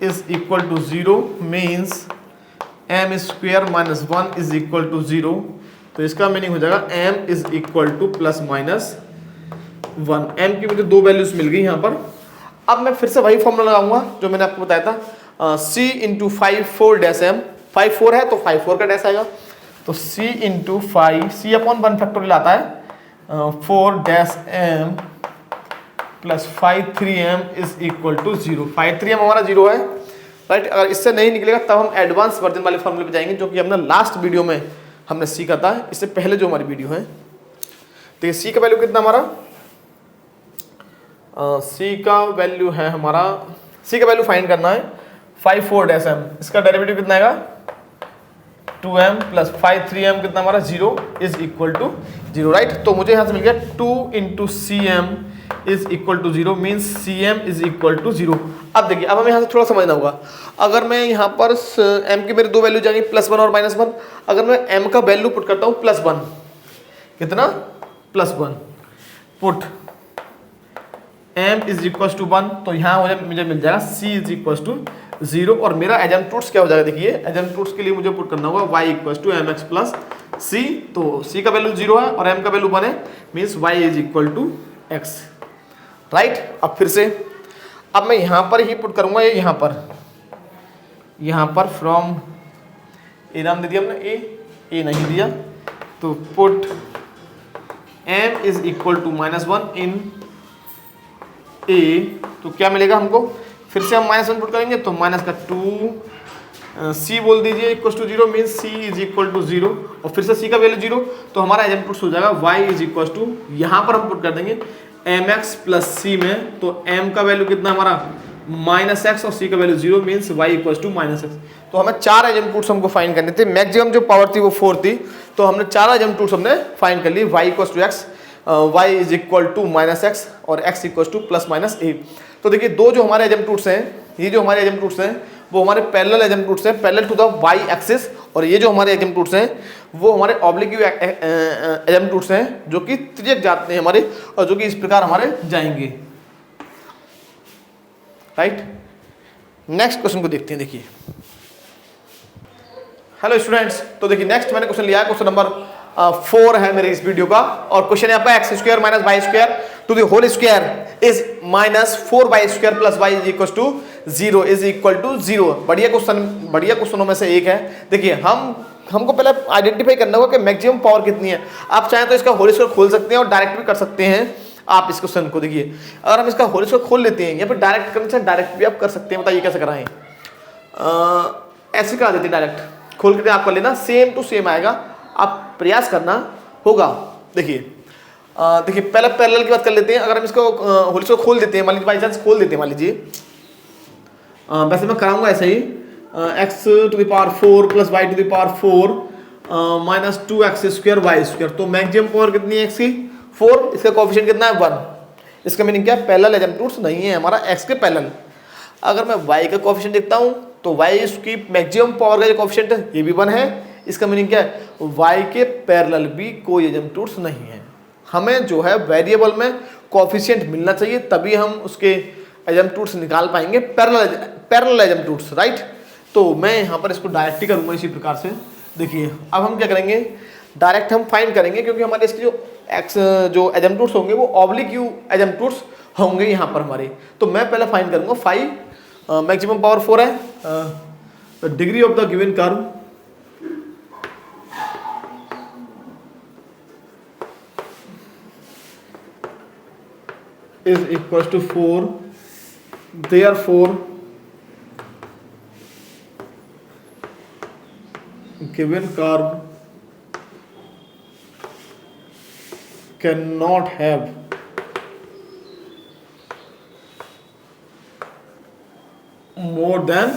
S1: is equal to 0 means m square minus 1 is equal to 0। तो इसका मीनिंग हो जाएगा m is equal to plus minus 1। m की मुझे 2 वैल्यूज मिल गई यहाँ पर। अब मैं फिर से वही फॉर्मूला लगाऊंगा जो मैंने आपको बताया था, c इंटू 5 4 डैश m। 5 4 है तो 5 4 का डैश आएगा, तो c into 5 c upon 1 factorial आता है 4 dash m plus 5 3m is equal to 0। 5 3m हमारा 0 है, राइट। अगर इससे नहीं निकलेगा तब हम एडवांस वर्जन वाले फॉर्मूले पे जाएंगे, जो कि हमने लास्ट वीडियो में हमने सीखा था, इससे पहले जो हमारी वीडियो है। तो ये c का वैल्यू कितना हमारा, c का वैल्यू है हमारा सी का वैल्यू फाइंड करना है 5 4 डैश एम, इसका डेरिवेटिव कितना आएगा 2m प्लस 5 3m कितना हमारा 0 इज इक्वल टू 0, राइट। तो मुझे यहाँ से मिल गया 2 into c m is equal to 0 means c m is equal to 0। अब देखिए, अब हमें यहाँ से थोड़ा समझना होगा। अगर मैं यहाँ पर m की मेरे दो वैल्यू जाएंगी +1 और -1, अगर मैं m का वैल्यू पुट करता हूँ +1, कितना +1 put m is equal to 1, तो यहाँ मुझे मिल जाएगा c इज इक्वल टू 0 और मेरा एजेम्प्टूट्स क्या हो जाएगा, देखिए एजेम्प्टूट्स के लिए मुझे पुट करना होगा y equal to mx plus c, तो c का वैल्यू 0 है और m का वैल्यू 1 है, means y is equal to x, right. अब फिर से अब मैं यहाँ पर ही पुट करूँगा, ये यहाँ पर फ्रॉम ए नाम दे दिया हमने, ए नहीं दिया, तो put m is equal to -1 in a, तो क्या मिलेगा हमको, फिर से हम -1 पुट करेंगे तो माइनस का 2 c बोल दीजिए equal to 0 means c is equal to 0 और फिर से c का वैल्यू 0, तो हमारा एजेम्प्टूट्स हो जाएगा y इज इक्वल टू, यहाँ पर हम पुट कर देंगे mx प्लस c में, तो m का वैल्यू कितना हमारा -x और c का value 0 means y equal to -x। तो हमें 4 एजेम्प्टूट्स हमको फाइंड करने थे, मैक्सिमम जो पावर थी वो 4 थी, तो हमने 4 एजेम्प्टूट्स हमने फाइंड कर ली, y equal to x, y is equal to -x और x इक्वल टू +-a। तो देखिए दो जो हमारे एजेम्प्टूट्स हैं, ये जो हमारे एजेम्प्टूट्स हैं वो हमारे पैरेलल एजेम्प्टूट्स हैं, parallel to the y axis, और ये जो हमारे एजेम्प्टूट्स हैं वो हमारे ऑब्लिक एजेम्प्टूट्स हैं जो कि त्रिज्यक जाते हैं हमारे, और जो कि इस प्रकार हमारे जाएंगे, राइट। नेक्स्ट क्वेश्चन को देखते हैं। देखिए हेलो स्टूडेंट्स, तो देखिए नेक्स्ट मैंने क्वेश्चन लिया है, क्वेश्चन नंबर 4 है मेरे इस वीडियो का, और क्वेश्चन है आपका x² minus y square to the whole square is -4y² plus y is equal to 0 is equal to 0। बढ़िया क्वेश्चनों में से एक है। देखिए हमको पहले आइडेंटिफाई करना होगा कि मैक्सिमम पावर कितनी है। आप चाहें तो इसका होल स्क्वायर खोल सकते हैं और डायरेक्ट भी कर सकते हैं आप इस क्वेश्चन को। देखिए अगर हम इसका होल स्क्वायर खोल लेते हैं या फिर डायरेक्ट करना चाहें, डायरेक्ट भी आप कर सकते हैं। बताइए कैसे कराएं? ऐसे करा देते हैं, डायरेक्ट खोल के आप कर लेना, सेम टू सेम आएगा, आप प्रयास करना होगा। देखिए पहले पैरेलल की बात कर लेते हैं। अगर हम इसको होल स्क्वायर खोल देते हैं, मान लीजिए बाई चांस खोल देते हैं, मान लीजिए वैसे मैं कराऊंगा ऐसे ही, x⁴ plus y⁴ minus 2x² y², तो मैक्सिमम पावर कितनी है x की 4, इसका कोएफिशिएंट कितना है 1। इसका मीनिंग क्या है, पैरेलल एजेम्प्टूट्स नहीं है हमारा x के पैरेलल। अगर मैं y का कोएफिशिएंट देखता हूं तो y इसकी मैक्सिमम पावर का जो कोएफिशिएंट है ये भी 1 है। इसका मीनिंग क्या है, y के पैरेलल भी कोई एजेम्प्टूट्स नहीं है। हमें जो है वेरिएबल में कोएफिशिएंट मिलना चाहिए, तभी हम उसके एजेम्प्टूट्स निकाल पाएंगे, पैरेलल एजेम्प्टूट्स, राइट। तो मैं यहाँ पर इसको डायरेक्ट ही करूँगा इसी प्रकार से। देखिए अब हम क्या करेंगे, डायरेक्ट हम फाइंड करेंगे, क्योंकि हमारे इसके जो एजेम्प्टूट्स होंगे वो ऑब्लिक एजेम्प्टूट्स होंगे यहाँ पर हमारे। तो मैं पहले फाइंड करूँगा 5, मैक्सिमम पावर 4 है, degree of the given curve is equals to 4, therefore given curve cannot have more than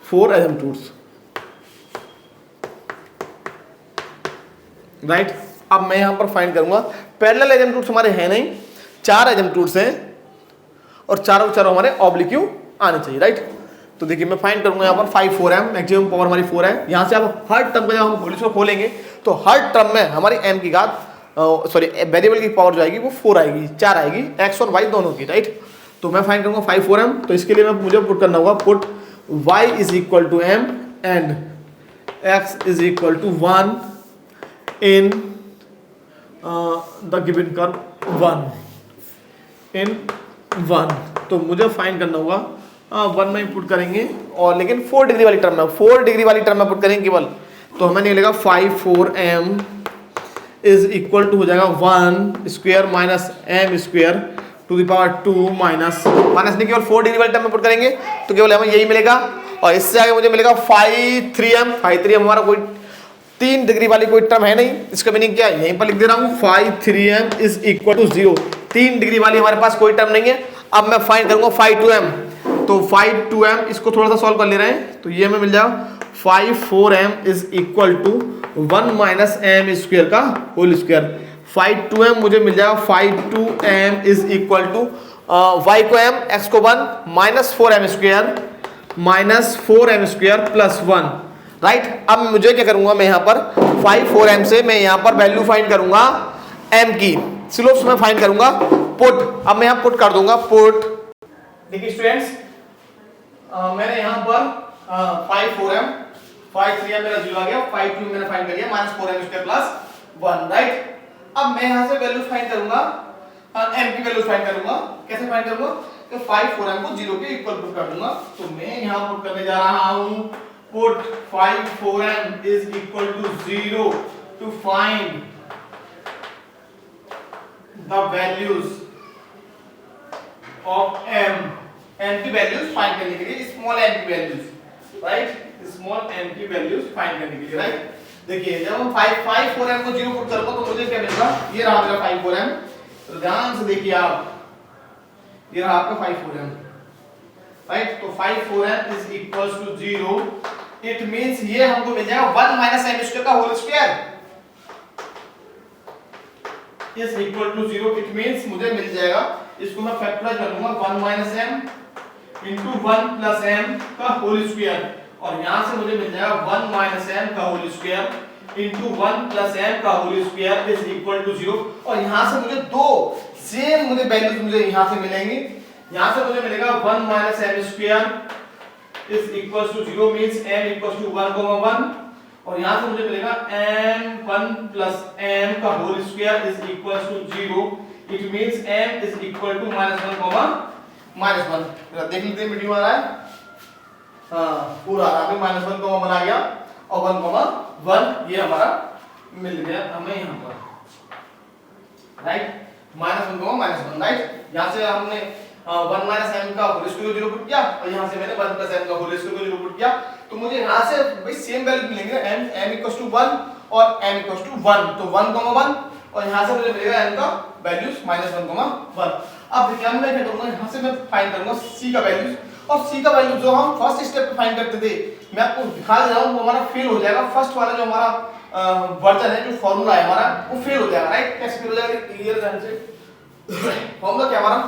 S1: 4 asymptotes, right. अब मैं यहां पर फाइंड करूंगा, पैरेलल एजेम्प्टूट्स हमारे हैं नहीं, 4 एजेम्प्टूट्स हैं और चारों हमारे ऑब्लिक आने चाहिए, राइट। तो देखिए मैं फाइंड करूंगा यहाँ पर 5 4 है, मैक्सिमम पावर हमारी 4 है। यहाँ से आप हर टर्म का जब हम होल स्क्वायर खोलेंगे तो हर टर्म में हमारी m की घात वेरिएबल की पावर जो आएगी वो 4 आएगी, 4 आएगी, x और y दोनों की, राइट। तो मैं फाइंड करूंगा 5 4m, तो इसके लिए मुझे पुट करना होगा, put y is equal to m and x is equal to 1 in the given curve 1 in 1। तो मुझे फाइंड करना होगा 1 में पुट करेंगे, और लेकिन 4 डिग्री वाली टर्म में, 4 डिग्री वाली टर्म में पुट करेंगे केवल। तो हमें निकलेगा 5 4m इज इक्वल टू हो जाएगा 1 square minus m square to the power 2 minus नहीं, केवल 4 डिग्री वाली टर्म में पुट करेंगे तो केवल हमें यही मिलेगा। और इससे आगे मुझे मिलेगा 5 3m हमारा कोई 3 डिग्री वाली कोई टर्म है नहीं। इसका मीनिंग क्या है, यहीं पर लिख दे रहा हूँ 5 3m is equal to 0, 3 degree वाली हमारे पास कोई टर्म नहीं है। अब मैं फाइंड करूंगा 5 2m, तो 5 2m, इसको थोड़ा सा सॉल्व कर ले रहे हैं तो ये हमें मिल जाएगा 5 4m is equal to 1 minus m square का होल स्क्वायर। 5 2m मुझे मिल जाएगा 5 2m is equal to y को m, x को 1 minus 4m square plus 1, right. अब मुझे क्या करूंगा, मैं यहाँ पर 5 4m से मैं यहाँ पर वैल्यू फाइंड करूंगा m की, स्लोप्स में फाइंड करूंगा पुट। अब मैं यहाँ पुट कर दूंगा पुट। देखिए स्टूडेंट्स, मैंने यहाँ पर 5 4m 5 3m मेरा 0 आ गया, 5 2 मैंने फाइंड कर लिया minus 4m square plus 1, right. अब मैं यहाँ से वैल्यू फाइंड करूंगा, m की वैल्यू फाइंड करूंगा। कैसे फाइंड करूंगा, तो 5 4m को 0 के इक्वल पुट कर दूंगा। तो मैं यहाँ पुट करने जा रहा हूँ put 5 4m is equal to 0 to find the values of m की वैल्यूज फाइंड करने के लिए, स्मॉल m की वैल्यूज, राइट, स्मॉल m की वैल्यूज फाइंड करने के लिए, राइट। देखिए जब हम 5 4m को 0 पुट करूंगा तो मुझे क्या मिलेगा, ये रहा मेरा 5 4m। तो ध्यान से देखिए आप, ये रहा आपका 5 4m, राइट। तो 5 4m is equals to 0, it means ये हमको मिल जाएगा 1 माइनस m स्क्वायर का whole square is equal to 0। It means मुझे मिल जाएगा, इसको मैं फैक्टराइज कर लूंगा 1 minus m into 1 plus m का होल स्क्वायर, और यहां से मुझे मिल जाएगा 1 माइनस m का whole square into 1 plus m का whole square is equal to 0। और यहां से मुझे दो सेम मुझे वैल्यूज मुझे यहां से मिलेंगी। यहां से मुझे मिलेगा 1 minus m square is equal to 0 means m equal to 1, और यहां से मुझे मिलेगा m1 प्लस m का whole square is equal to 0। It means m is equal to -1 मेरा देख लेते हैं वीडियो आ रहा है, हाँ पूरा आ गया, -1 आ गया और 1 ये हमारा मिल गया हमें यहाँ पर, राइट। -1, राइट। यहाँ से हमने 1 माइनस m का होल स्क्वायर को 0 पुट किया और यहाँ से मैंने 1 प्लस m का होल स्क्वायर को 0 पुट किया, तो मुझे यहाँ से भाई सेम वैल्यू मिलेंगे, m इक्वल्स टू 1 और m इक्वल्स टू 1, तो 1, और यहाँ से मुझे मिलेगा m का वैल्यूज -1, अब देखिए मैं क्या करूँगा, यहाँ से मैं फाइंड करूँगा c का वैल्यूज, और c का वैल्यू जो हम फर्स्ट स्टेप पे फाइंड करते थे, मैं आपको दिखा दे रहा हूँ, वो हमारा फेल हो जाएगा। फर्स्ट वाला जो हमारा वर्जन है, जो फॉर्मूला है हमारा, वो फेल हो जाएगा, राइट। कैसे फेल हो जाएगा, क्लियर ध्यान से। फॉर्मूला क्या हमारा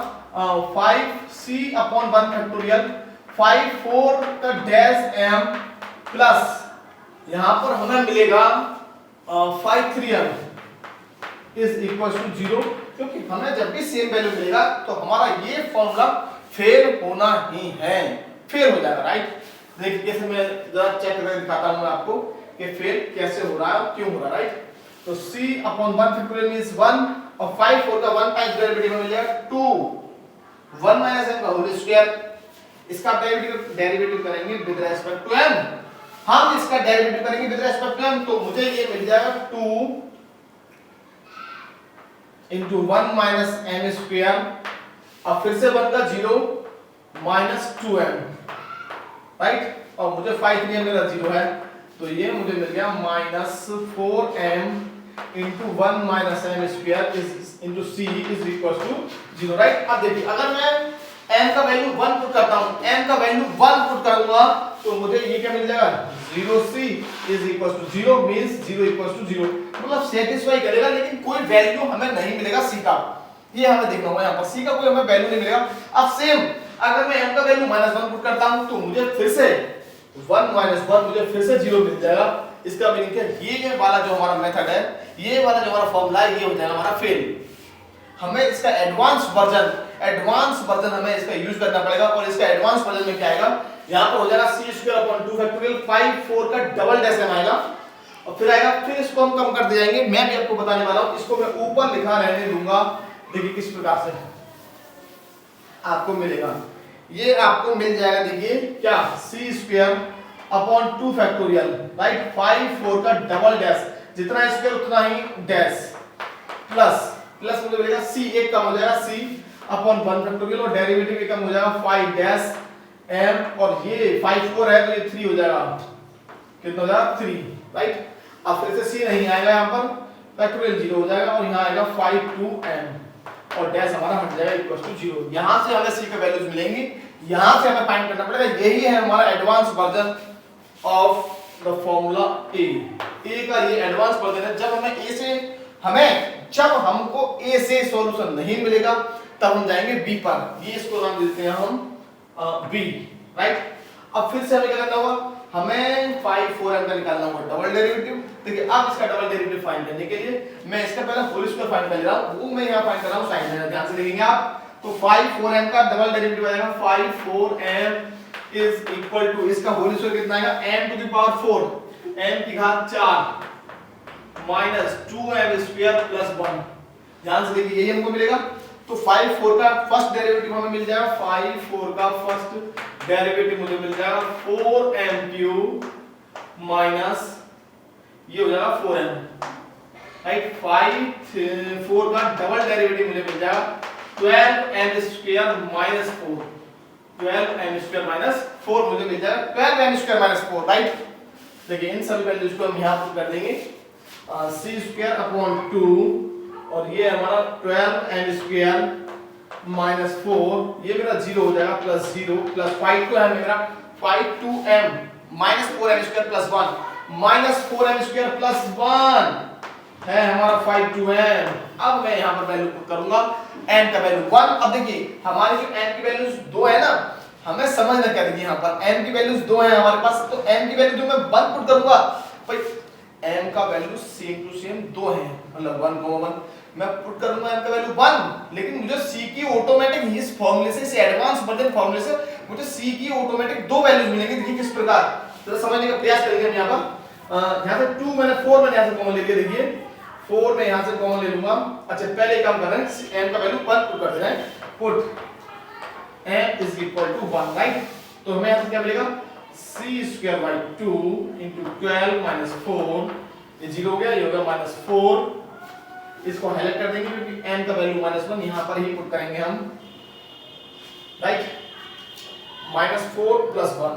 S1: 5c अपॉन 1 फैक्टोरियल 5 4 का डैश m प्लस यहाँ पर हमें मिलेगा 5 3m इज इक्वल टू 0, क्योंकि हमें जब भी सेम वैल्यू मिलेगा तो हमारा ये फॉर्मूला फेल होना ही है, फेल हो जाएगा, राइट। देखिए कैसे मैं जरा चेक करके दिखाता हूं आपको कि फेल कैसे हो रहा है और क्यों हो रहा है, राइट। तो c अपॉन 1 फैक्टोरियल मींस 1 और 5 4 का 1 टाइम्स डेरिवेटिव में मिल जाएगा 2 1 माइनस m का होल स्क्वायर, इसका डेरिवेटिव करेंगे विद रिस्पेक्ट टू m, हम इसका डेरिवेटिव करेंगे विद रिस्पेक्ट टू m, तो मुझे ये मिल जाएगा 2 into 1 minus m स्क्वायर, अब फिर से 1 का 0 minus 2m, राइट। और मुझे 5 3m मेरा 0 है, तो ये मुझे मिल गया -4m into 1 minus m square is into c is equal to 0, right. अब देखिए अगर मैं m का वैल्यू 1 पुट करता हूं, m का वैल्यू 1 पुट करूंगा तो मुझे ये क्या मिल जाएगा 0c is equal to 0 means 0 equal to 0, मतलब सेटिस्फाई करेगा, लेकिन कोई वैल्यू हमें नहीं मिलेगा c का, ये हमें देखना होगा। यहाँ पर c का कोई हमें वैल्यू नहीं मिलेगा। अब सेम अगर मैं m का वैल्यू -1 पुट करता हूं तो मुझे फिर से 1 1 मुझे फिर से 0 मिल जाएगा। इसका मीनिंग क्या, ये वाला जो हमारा मेथड है, ये वाला जो हमारा फॉर्मूला है, ये हो जाएगा हमारा फेल। हमें इसका एडवांस वर्जन हमें इसका यूज करना पड़ेगा, और इसका एडवांस वर्जन में क्या आएगा, यहाँ पर हो जाएगा c² 2 फैक्टोरियल 5 4 का डबल डैश m आएगा, और फिर आएगा, फिर इसको हम कम करते जाएंगे। मैं भी आपको बताने वाला हूँ, इसको मैं ऊपर लिखा रहने दूंगा। देखिए किस प्रकार से आपको मिलेगा, ये आपको मिल जाएगा, देखिए क्या c² 2 फैक्टोरियल, राइट। 5 4 का डबल डैश, जितना स्क्वायर उतना ही डैश, प्लस मुझे मिलेगा c, एक कम हो जाएगा c अपॉन 1 फैक्टोरियल, और डेरिवेटिव एक कम हो जाएगा 5 डैश m, और ये 5 4 है तो ये 3 हो जाएगा, कितना हो जाएगा 3, राइट। अब फिर से c नहीं आएगा, यहाँ पर फैक्टोरियल 0 हो जाएगा, और यहाँ आएगा 5 2m, और डैश हमारा हट जाएगा इक्वल टू 0। यहाँ से हमें c का वैल्यूज मिलेंगी, यहां से हमें फाइंड करना पड़ेगा। यही है हमारा advance version of the formula A का ये एडवांस वर्जन है। जब हमको ए से सॉल्यूशन नहीं मिलेगा तब हम जाएंगे बी पर। ये इसको नाम देते हैं हम बी, राइट। अब फिर से हमें क्या करना होगा, हमें 5 4m का निकालना होगा डबल डेरिवेटिव। देखिए अब इसका डबल डेरिवेटिव फाइंड करने के लिए मैं इसका पहला होल स्क्वायर फाइंड कर रहा हूं, वो मैं यहां फाइंड कर रहा हूं साइन में, ध्यान से देखेंगे आप। तो 5 4m का डबल डेरिवेटिव आ जाएगा 5 4m इज इक्वल टू, इसका होल स्क्वायर कितना आएगा, m to the power 4 m की घात 4 माइनस 2m स्क्वायर प्लस 1। ध्यान से देखिए यही हमको मिलेगा। तो 5 4 का फर्स्ट डेरिवेटिव हमें मिल जाएगा, 5 4 का फर्स्ट डेरिवेटिव मुझे मिल जाएगा 4m क्यूब माइनस ये हो जाएगा 4m, राइट। 5 4 का डबल डेरिवेटिव मुझे मिल जाएगा 12m square minus 4, 12m square minus 4 मुझे मिल जाएगा 12m स्क्वायर माइनस 4, राइट। देखिए इन सभी वैल्यूज को हम यहां पुट कर देंगे, c स्क्वायर अपॉन 2 और ये हमारा 12m स्क्वायर माइनस 4, ये मेरा 0 हो जाएगा प्लस 0 प्लस 5 2 है मेरा 5 2m minus 4m square plus 1 minus 4m square plus 1 है हमारा 5 2m। अब मैं यहां पर वैल्यू पुट करूंगा m का वैल्यू 1। अब देखिए हमारे जो m की वैल्यूज 2 है ना, हमें समझना क्या, देखिए यहां पर m की वैल्यूज 2 है हमारे पास, तो m की वैल्यू जो मैं 1 पुट करूंगा भाई, m का वैल्यू सेम टू सेम 2 है, मतलब 1 मैं पुट करूंगा m का वैल्यू 1, लेकिन मुझे c की ऑटोमेटिक इस फार्मूले से, इस एडवांस वर्जन फार्मूले से मुझे c की ऑटोमेटिक 2 वैल्यूज मिलेंगी। देखिए किस प्रकार, जरा समझने का प्रयास करेंगे हम यहां पर। यहां से 2 मैंने 4 मैंने यहां से कॉमन ले लिया, देखिए 4 मैं यहां से कॉमन ले लूंगा। अच्छा पहले काम कर रहे हैं, m का वैल्यू 1 पुट कर दे रहे हैं, put m is equal to 1, right. तो हमें यहां से क्या मिलेगा, c square by 2 into 12 minus 4, ये 0 हो गया, ये हो गया माइनस 4। इसको हाईलाइट कर देंगे क्योंकि m का वैल्यू -1 यहां पर ही पुट करेंगे हम, right. Minus 4 plus 1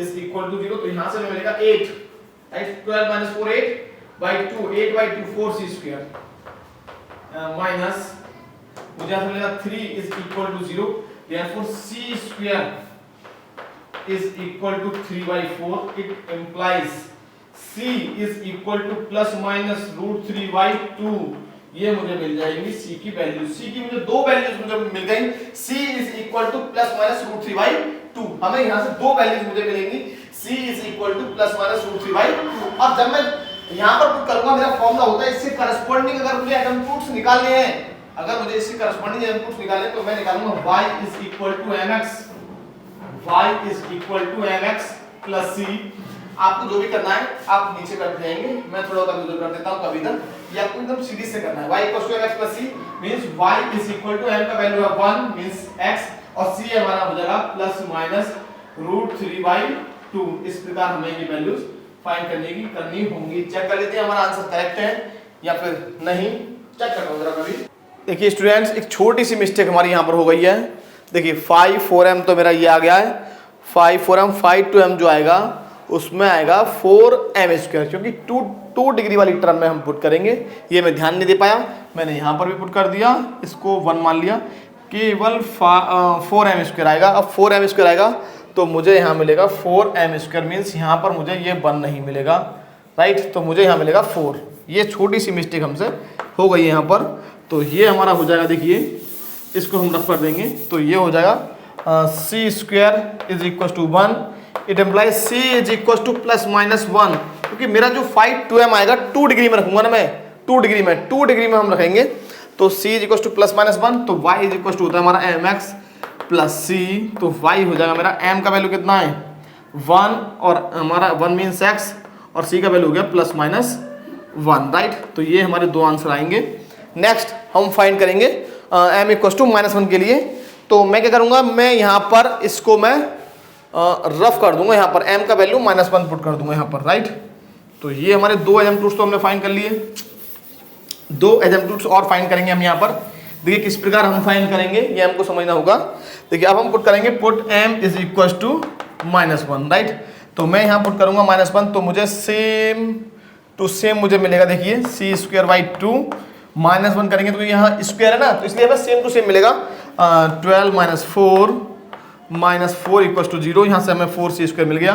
S1: is equal to 0, तो यहां से हमें मिलेगा 8, right. 12 minus 4 8 by 2, 8 by 2 4c square minus मुझे यहां से मिलेगा 3 is equal to 0, therefore c square is equal to 3 by 4। It implies c is equal to plus minus √3 by 2। ये मुझे मिल जाएगी c की वैल्यू, c की मुझे 2 वैल्यूज मुझे मिल गई, c is equal to plus minus √3 by 2। हमें यहां से 2 वैल्यूज मुझे मिलेंगी, c is equal to plus minus √3 by 2। अब जब मैं यहां पर पुट करूंगा, मेरा फॉर्मूला होता है इससे करस्पॉन्डिंग, अगर मुझे एसिम्पटोट्स निकालने हैं, अगर मुझे इससे करस्पॉन्डिंग एसिम्पटोट्स निकालने हैं तो मैं निकालूंगा y is equal to mx, y is equal to mx plus c। आपको जो भी करना है आप नीचे करते जाएंगे, मैं थोड़ा कंफ्यूज कर देता हूं कभी इधर, ये आपको एकदम सीधी से करना है। y equal to mx plus c means y is equal to m का वैल्यू है 1 मींस x और c हमारा हो जाएगा प्लस माइनस √3 बाय 2। इस प्रकार हमें ये वैल्यूज फाइंड करनी होंगी। चेक कर लेते हैं हमारा आंसर करेक्ट है या फिर नहीं, चेक कर लो जरा कभी। देखिए स्टूडेंट्स एक छोटी सी मिस्टेक हमारी यहाँ पर हो गई है। देखिए 5 4m तो मेरा ये आ गया है 5 4m, 5 2m जो आएगा उसमें आएगा 4m स्क्वायर, क्योंकि 2 डिग्री वाली टर्म में हम पुट करेंगे। ये मैं ध्यान नहीं दे पाया, मैंने यहाँ पर भी पुट कर दिया, इसको 1 मान लिया, केवल 4m स्क्वायर आएगा। अब 4m स्क्वायर आएगा तो मुझे यहाँ मिलेगा 4m स्क्वायर, मीन्स यहाँ पर मुझे ये 1 नहीं मिलेगा, राइट। तो मुझे यहाँ मिलेगा 4। ये छोटी सी मिस्टेक हमसे हो गई है यहाँ पर। तो ये हमारा हो जाएगा, देखिए इसको हम रफ कर देंगे तो ये हो जाएगा c square is equal to 1। It implies c is equal to plus minus 1, क्योंकि मेरा जो 5 2m आएगा 2 डिग्री में रखूंगा ना मैं, 2 डिग्री में हम रखेंगे, तो c is equal to plus minus 1, तो y इज इक्वल टू होता है हमारा mx प्लस c। तो y हो जाएगा मेरा, m का वैल्यू कितना है 1 और हमारा 1 मीन्स x और c का वैल्यू हो गया प्लस माइनस 1, राइट। तो ये हमारे 2 आंसर आएंगे। नेक्स्ट हम फाइंड करेंगे m इक्वल टू -1 के लिए। तो मैं क्या करूँगा, मैं यहाँ पर इसको मैं रफ कर दूंगा, यहाँ पर m का वैल्यू -1 पुट कर दूंगा यहाँ पर, राइट। तो ये हमारे 2 एसिम्पटोट्स तो हमने फाइंड कर लिए, 2 एसिम्पटोट्स और फाइंड करेंगे हम यहाँ पर। देखिए किस प्रकार हम फाइंड करेंगे ये हमको समझना होगा। देखिए अब हम पुट करेंगे, put m is equal to -1, right. तो मैं यहाँ पुट करूँगा -1, तो मुझे सेम टू सेम मुझे मिलेगा, देखिए c स्क्वायर बाई 2 -1 करेंगे तो यहाँ स्क्वायर है ना, तो इसलिए हमें सेम टू सेम मिलेगा 12 माइनस 4 माइनस 4 इक्वल टू 0, यहाँ से हमें 4c² मिल गया।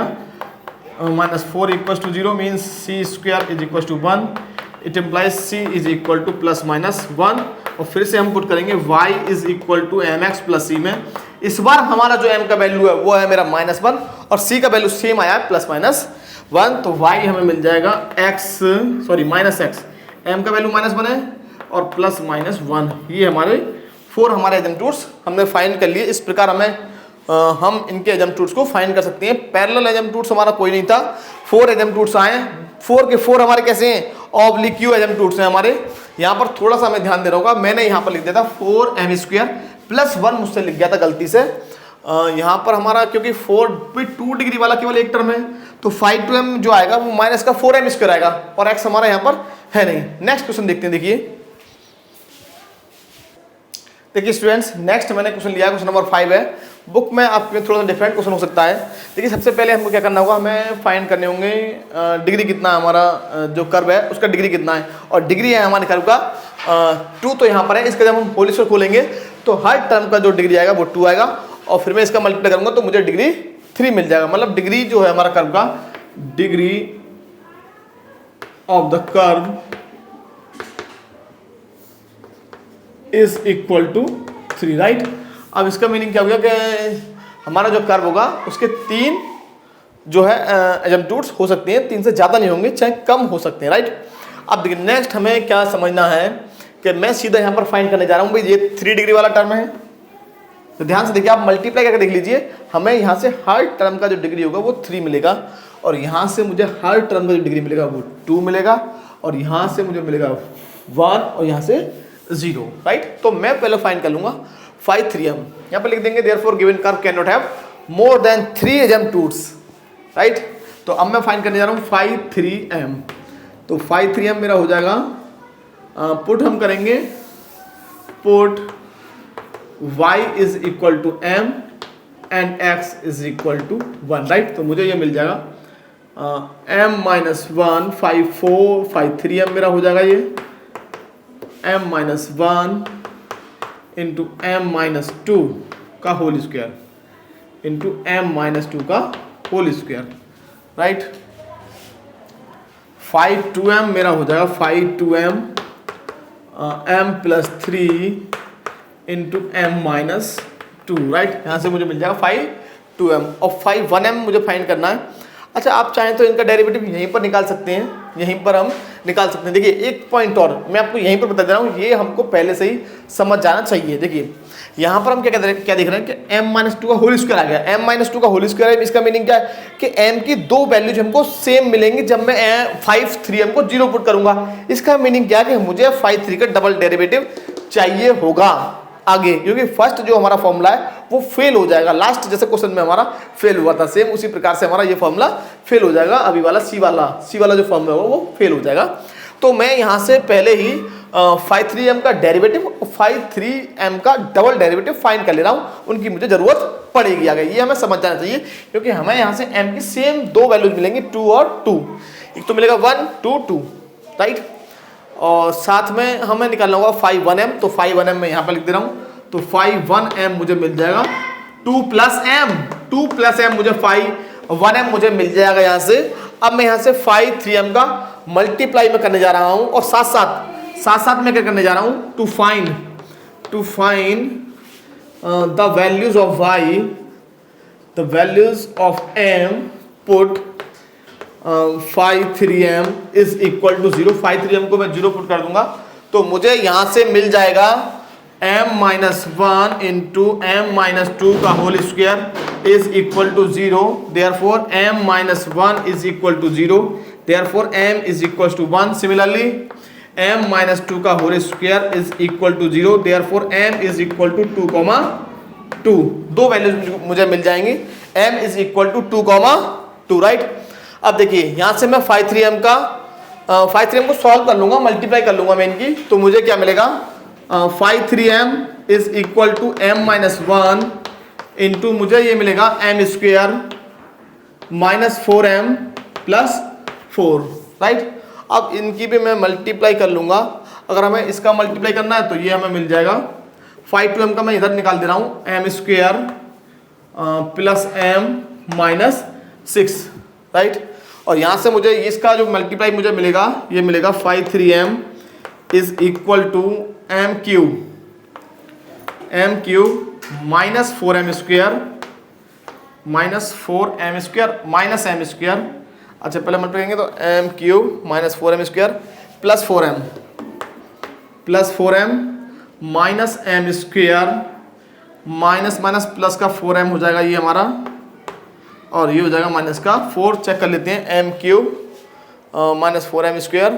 S1: Minus 4 equal to 0 means c² is equal to 1, it implies c is equal to plus minus 1। और फिर से हम पुट करेंगे y is equal to mx plus c में। इस बार हमारा जो m का वैल्यू है वो है मेरा -1 और c का वैल्यू सेम आया है प्लस माइनस 1, तो y हमें मिल जाएगा माइनस x, m का वैल्यू -1 है और प्लस माइनस 1। ये हमारे 4 हमारे एजम्प्टूट्स हमने फाइंड कर लिए। इस प्रकार हम इनके एजम्प्टूट्स को फाइंड कर सकते हैं। पैरेलल एजम्प्टूट्स हमारा कोई नहीं था, 4 एजम्प्टूट्स आए, 4 के 4 हमारे कैसे हैं, ऑब्लिक्यू एजम्प्टूट्स हैं हमारे। यहाँ पर थोड़ा सा हमें ध्यान देना होगा, मैंने यहाँ पर लिख दिया था 4m² प्लस 1 मुझसे लिख गया था गलती से। यहाँ पर हमारा क्योंकि 2 डिग्री वाला केवल एक टर्म है, तो 5m जो आएगा वो माइनस का 4m² आएगा और x हमारा यहाँ पर है नहीं। नेक्स्ट क्वेश्चन देखते हैं। देखिए स्टूडेंट्स, नेक्स्ट मैंने क्वेश्चन लिया, क्वेश्चन नंबर 5 है। बुक में आपके थोड़ा सा डिफरेंट क्वेश्चन हो सकता है। देखिए सबसे पहले हमको क्या करना होगा, हमें फाइंड करने होंगे डिग्री कितना है हमारा, जो कर्व है उसका डिग्री कितना है, और डिग्री है हमारे कर्व का 2 तो यहाँ पर है। इसका जब हम होल स्क्वायर खोलेंगे तो हर टर्म का जो डिग्री आएगा वो 2 आएगा और फिर मैं इसका मल्टीप्लाई करूँगा तो मुझे डिग्री 3 मिल जाएगा। मतलब डिग्री जो है हमारा कर्व का, degree of the curve is equal to 3, right. अब इसका मीनिंग क्या हो गया कि हमारा जो कर्व होगा उसके 3 जो है एजम्प्टूट्स हो सकते हैं, 3 से ज़्यादा नहीं होंगे, चाहे कम हो सकते हैं, राइट। अब देखिए नेक्स्ट हमें क्या समझना है कि मैं सीधा यहाँ पर फाइंड करने जा रहा हूँ भाई, ये 3 डिग्री वाला टर्म है, तो ध्यान से देखिए, आप मल्टीप्लाई करके देख लीजिए, हमें यहाँ से हर टर्म का जो डिग्री होगा वो 3 मिलेगा और यहाँ से मुझे हर टर्म का जो डिग्री मिलेगा वो 2 मिलेगा और यहाँ से मुझे मिलेगा 1 और यहाँ से 0, राइट। तो मैं पहले फाइंड कर लूँगा 5 3m, यहाँ पर लिख देंगे therefore given curve can not have more than 3 asymptotes, right. तो अब मैं फाइंड करने जा रहा हूँ 5 3m, तो 5 3m मेरा हो जाएगा, पुट हम करेंगे, put y is equal to m and x is equal to 1, right. तो मुझे ये मिल जाएगा m माइनस 1 5 3m मेरा हो जाएगा ये m minus 1 into m minus 2 का whole square into m minus 2 का होल स्क्वायर, राइट। 5 2m मेरा हो जाएगा 5 2m m plus 3 into m minus 2, right. यहाँ से मुझे मिल जाएगा 5 2m और 5 1m मुझे फाइंड करना है। अच्छा, आप चाहें तो इनका डेरिवेटिव यहीं पर निकाल सकते हैं, यहीं पर हम निकाल सकते हैं। देखिए एक पॉइंट और मैं आपको यहीं पर बता दे रहा हूँ, ये हमको पहले से ही समझ जाना चाहिए। देखिए यहाँ पर हम क्या देख रहे हैं कि m माइनस 2 का होल स्क्वायर आ गया, m माइनस 2 का होल स्क्वायर है। इसका मीनिंग क्या है कि m की 2 वैल्यूज हमको सेम मिलेंगी जब मैं 5 3m को 0 पुट करूंगा। इसका मीनिंग क्या है कि मुझे 5 3 का डबल डेरिवेटिव चाहिए होगा आगे, क्योंकि फर्स्ट जो हमारा फॉर्मूला है वो फेल हो जाएगा। लास्ट जैसे क्वेश्चन में हमारा फेल हुआ था, सेम उसी प्रकार से हमारा ये फॉर्मूला फेल हो जाएगा। अभी वाला सी वाला जो फॉर्मूला होगा वो फेल हो जाएगा। तो मैं यहाँ से पहले ही 5 3m का डेरिवेटिव और 5 3m का डबल डेरिवेटिव फाइंड कर ले रहा हूँ, उनकी मुझे जरूरत पड़ेगी आगे, ये हमें समझ जाना चाहिए। क्योंकि हमें यहाँ से m की सेम 2 वैल्यूज मिलेंगी, 2 और 2, एक तो मिलेगा 1 2 2, राइट। और साथ में हमें निकालना होगा 5 1m, तो 5 1m मैं यहाँ पर लिख दे रहा हूँ, तो 5 1m मुझे मिल जाएगा 2 प्लस m मुझे 5 1m मुझे मिल जाएगा यहाँ से। अब मैं यहाँ से 5 3m का मल्टीप्लाई में करने जा रहा हूँ और साथ मैं क्या करने जा रहा हूँ, to find the values of y, the values of m, put 5 3m is equal to 0। 5 3m को मैं 0 पुट कर दूंगा तो मुझे यहाँ से मिल जाएगा m minus 1 into m minus 2 का whole square is equal to 0। Therefore m minus 1 is equal to 0, therefore m is equal to 1। Similarly m minus 2 का whole square is equal to 0, therefore m is equal to 2, 2 values मुझे मिल जाएंगी, m is equal to 2, right. अब देखिए यहाँ से मैं 5 3m को सॉल्व कर लूंगा, मल्टीप्लाई कर लूंगा मैं इनकी, तो मुझे क्या मिलेगा, 5 3m is equal to m minus 1 into मुझे ये मिलेगा m square minus 4m plus 4, right. अब इनकी भी मैं मल्टीप्लाई कर लूंगा। अगर हमें इसका मल्टीप्लाई करना है तो ये हमें मिल जाएगा 5 2m का मैं इधर निकाल दे रहा हूँ, m square plus m minus 6, right. और यहाँ से मुझे इसका जो मल्टीप्लाई मुझे मिलेगा, ये मिलेगा 5 3m is equal to m cube minus 4m square minus 4m square minus m square. अच्छा पहले मल्टीप्लाई करेंगे तो m cube minus 4m square plus 4m minus m square minus minus plus का 4m हो जाएगा ये हमारा, और ये हो जाएगा माइनस का 4। चेक कर लेते हैं, m cube minus 4m square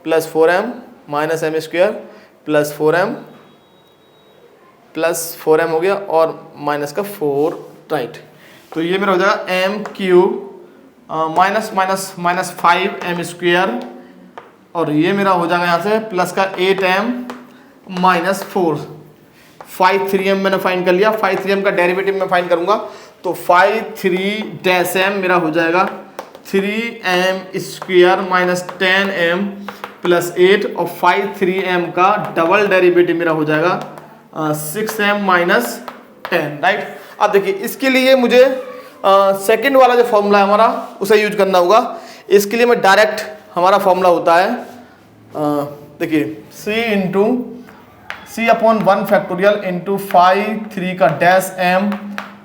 S1: plus 4m minus m square plus 4m हो गया और माइनस का 4, राइट। तो ये मेरा हो जाएगा m cube minus minus minus 5m square, और ये मेरा हो जाएगा यहाँ से प्लस का 8m माइनस 4। 5 3m मैंने फाइंड कर लिया, 5 3m का डेरिवेटिव मैं फाइंड करूंगा तो 5 3m मेरा हो जाएगा 3m square minus 10m plus 8, और 5 3m का डबल डेरिवेटिव मेरा हो जाएगा 6m माइनस 10, राइट। अब देखिए इसके लिए मुझे सेकंड वाला जो फॉर्मूला है हमारा उसे यूज करना होगा। इसके लिए मैं डायरेक्ट, हमारा फॉर्मूला होता है देखिए c अपॉन 1 फैक्टोरियल इंटू 5 3 का dash m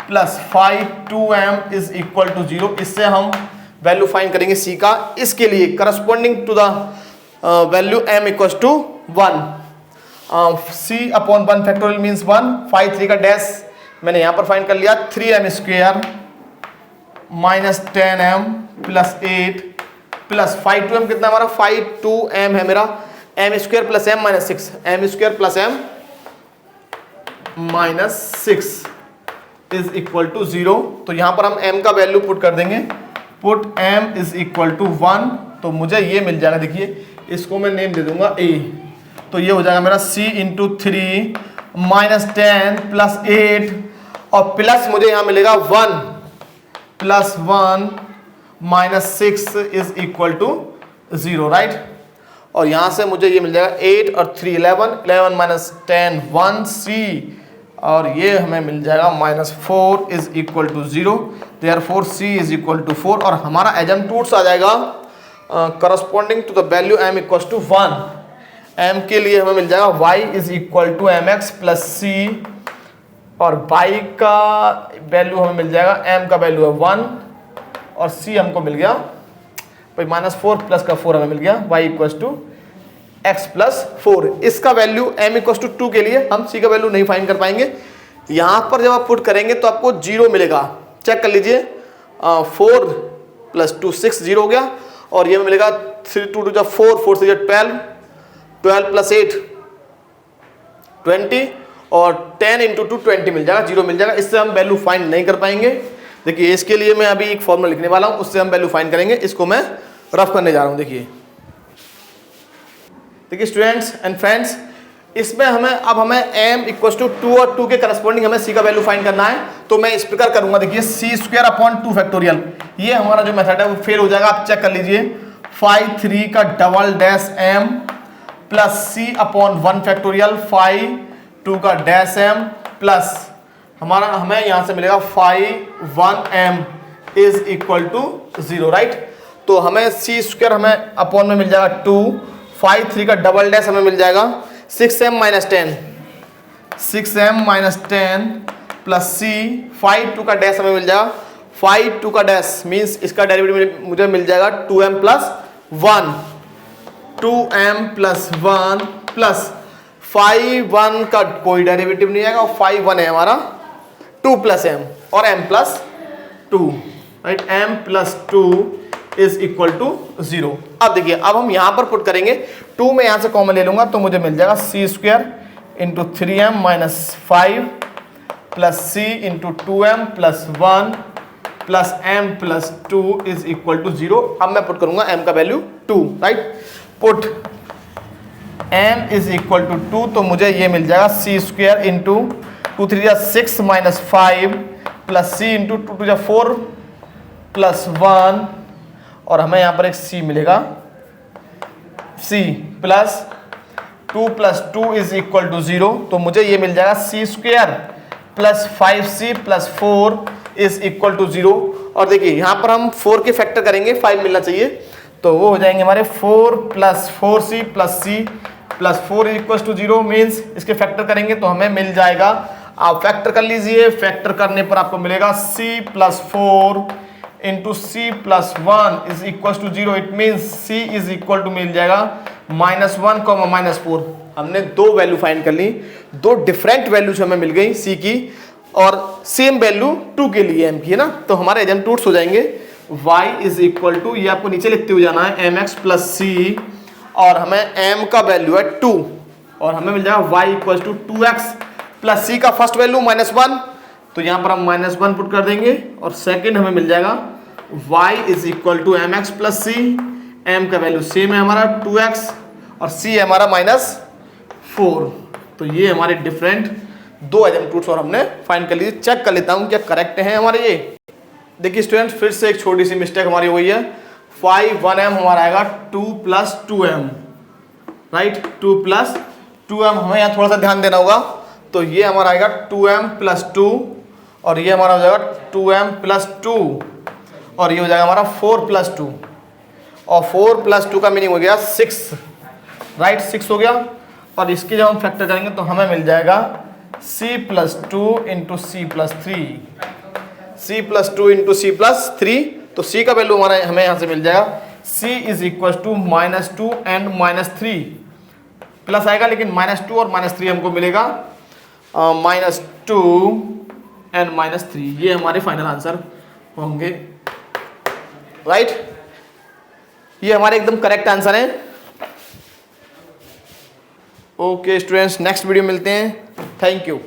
S1: plus 5 2m is equal to 0। इससे हम वैल्यू फाइंड करेंगे c का। इसके लिए corresponding to the value m equal to 1, c upon 1 factorial means 1, 5 3 का डैश मैंने यहाँ पर फाइंड कर लिया 3m square minus 10m plus 8 plus 5 2m कितना हमारा 5 2m है मेरा, m square plus m minus 6, m square plus m minus 6 is equal to 0। तो यहाँ पर हम m का वैल्यू पुट कर देंगे, put m is equal to 1, तो मुझे ये मिल जाएगा। देखिए इसको मैं नेम दे दूंगा a, तो ये हो जाएगा मेरा c इंटू 3 माइनस 10 प्लस 8, और प्लस मुझे यहाँ मिलेगा 1 plus 1 minus 6 is equal to 0, right. और यहाँ से मुझे ये मिल जाएगा 8 और 3 11 माइनस 10 1 c, और ये हमें मिल जाएगा minus 4 is equal to 0, therefore c is equal to 4, और हमारा एजम्पटूड्स आ जाएगा corresponding to the value m equal to 1। m के लिए हमें मिल जाएगा y is equal to mx plus c, और y का वैल्यू हमें मिल जाएगा, m का वैल्यू है 1 और c हमको मिल गया भाई माइनस 4 प्लस का 4 हमें मिल गया, y equal to x plus 4। इसका वैल्यू m इक्वल टू 2 के लिए हम c का वैल्यू नहीं फाइंड कर पाएंगे। यहाँ पर जब आप पुट करेंगे तो आपको 0 मिलेगा, चेक कर लीजिए, 4 प्लस 2 6 0 हो गया, और ये मिलेगा 3 2 2 4 4 से 12 12 प्लस 8 20, और 10 इंटू 2 20 मिल जाएगा, 0 मिल जाएगा। इससे हम वैल्यू फाइंड नहीं कर पाएंगे। देखिए इसके लिए मैं अभी एक फॉर्मूला लिखने वाला हूं, उससे हम वैल्यू फाइंड करेंगे। इसको मैं रफ करने जा रहा हूं। देखिए स्टूडेंट्स एंड फ्रेंड्स, इसमें हमें m इक्वल टू 2 और 2 के करस्पॉन्डिंग हमें c का वैल्यू फाइंड करना है। तो मैं इस प्रकार करूंगा, देखिए c स्क्वायर अपॉन 2 फैक्टोरियल, ये हमारा जो मेथड है वो फेल हो जाएगा। आप चेक कर लीजिए, 5 3 का double dash m plus c upon 1 factorial 5 2 का डैश m प्लस हमें यहाँ से मिलेगा 5 1m is equal to 0, right. तो हमें c स्क्वायर हमें अपॉन में मिल जाएगा 2, 5 3 का डबल डैश हमें मिल जाएगा 6m minus 10 6m minus 10 plus c 5 2 का डैश हमें मिल जाएगा 5 2 का डैश मीन्स इसका डेरिवेटिव मुझे मिल जाएगा 2m plus 1 2m plus 1 plus 5 1 का कोई डेरिवेटिव नहीं आएगा, और 5 1 है हमारा 2 प्लस m और m plus 2, right. m plus 2 is equal to 0। अब देखिए, अब हम यहाँ पर पुट करेंगे, 2 में यहाँ से कॉमन ले लूंगा तो मुझे मिल जाएगा c square into 3m minus 5 plus c into 2m plus 1 plus m plus 2 is equal to 0। अब मैं पुट करूंगा m का value 2, right. Put m is equal to 2, तो मुझे ये मिल जाएगा c square into 2 3 6 minus 5 plus c into 2 2 4 plus 1, और हमें यहाँ पर एक c मिलेगा, c plus 2 is equal to 0। तो मुझे ये मिल जाएगा c square plus 5c plus 4 is equal to 0। और देखिए यहाँ पर हम 4 के फैक्टर करेंगे, 5 मिलना चाहिए, तो वो हो जाएंगे हमारे 4 plus 4c plus c plus 4 is equal to 0। Means इसके फैक्टर करेंगे तो हमें मिल जाएगा, आप फैक्टर कर लीजिए, फैक्टर करने पर आपको मिलेगा c plus 4 into C plus 1 is equal to 0। It means c is equal to मिल जाएगा -1 -4। हमने दो वैल्यू फाइंड कर ली, दो डिफरेंट वैल्यूज हमें मिल गई c की, और सेम वैल्यू 2 के लिए m की है ना, तो हमारे एजेंटूट्स हो जाएंगे y इज इक्वल टू, ये आपको नीचे लिखते हुए जाना है, mx प्लस c, और हमें m का वैल्यू है 2, और हमें मिल जाएगा y equal to 2x plus c का फर्स्ट वैल्यू -1, तो यहाँ पर हम -1 पुट कर देंगे, और सेकंड हमें मिल जाएगा y is equal to mx plus c, m का वैल्यू सेम है हमारा 2x, और c है हमारा -4। तो ये हमारे डिफरेंट दो एजेंटूट्स और हमने फाइंड कर लीजिए। चेक कर लेता हूँ क्या करेक्ट है हमारे ये। देखिए स्टूडेंट्स, फिर से एक छोटी सी मिस्टेक हमारी हुई है। 1m हमारा आएगा 2 plus 2m, right, 2 plus 2m, हमें यहाँ थोड़ा सा ध्यान देना होगा। तो ये हमारा आएगा 2m प्लस 2, और ये हमारा हो जाएगा 2m प्लस 2, और ये हो जाएगा हमारा 4 प्लस 2, और 4 प्लस 2 का मीनिंग हो गया 6, राइट, 6 हो गया। और इसके जब हम फैक्टर करेंगे तो हमें मिल जाएगा c प्लस 2 इंटू सी प्लस 3, c प्लस 2 इंटू सी प्लस 3, तो c का वैल्यू हमारा हमें यहाँ से मिल जाएगा c is equal to -2 and -3, plus आएगा लेकिन -2 और -3 हमको मिलेगा -2 एंड -3, ये हमारे फाइनल आंसर होंगे, राइट। ये हमारे एकदम करेक्ट आंसर है। ओके स्टूडेंट्स, नेक्स्ट वीडियो मिलते हैं। Thank you.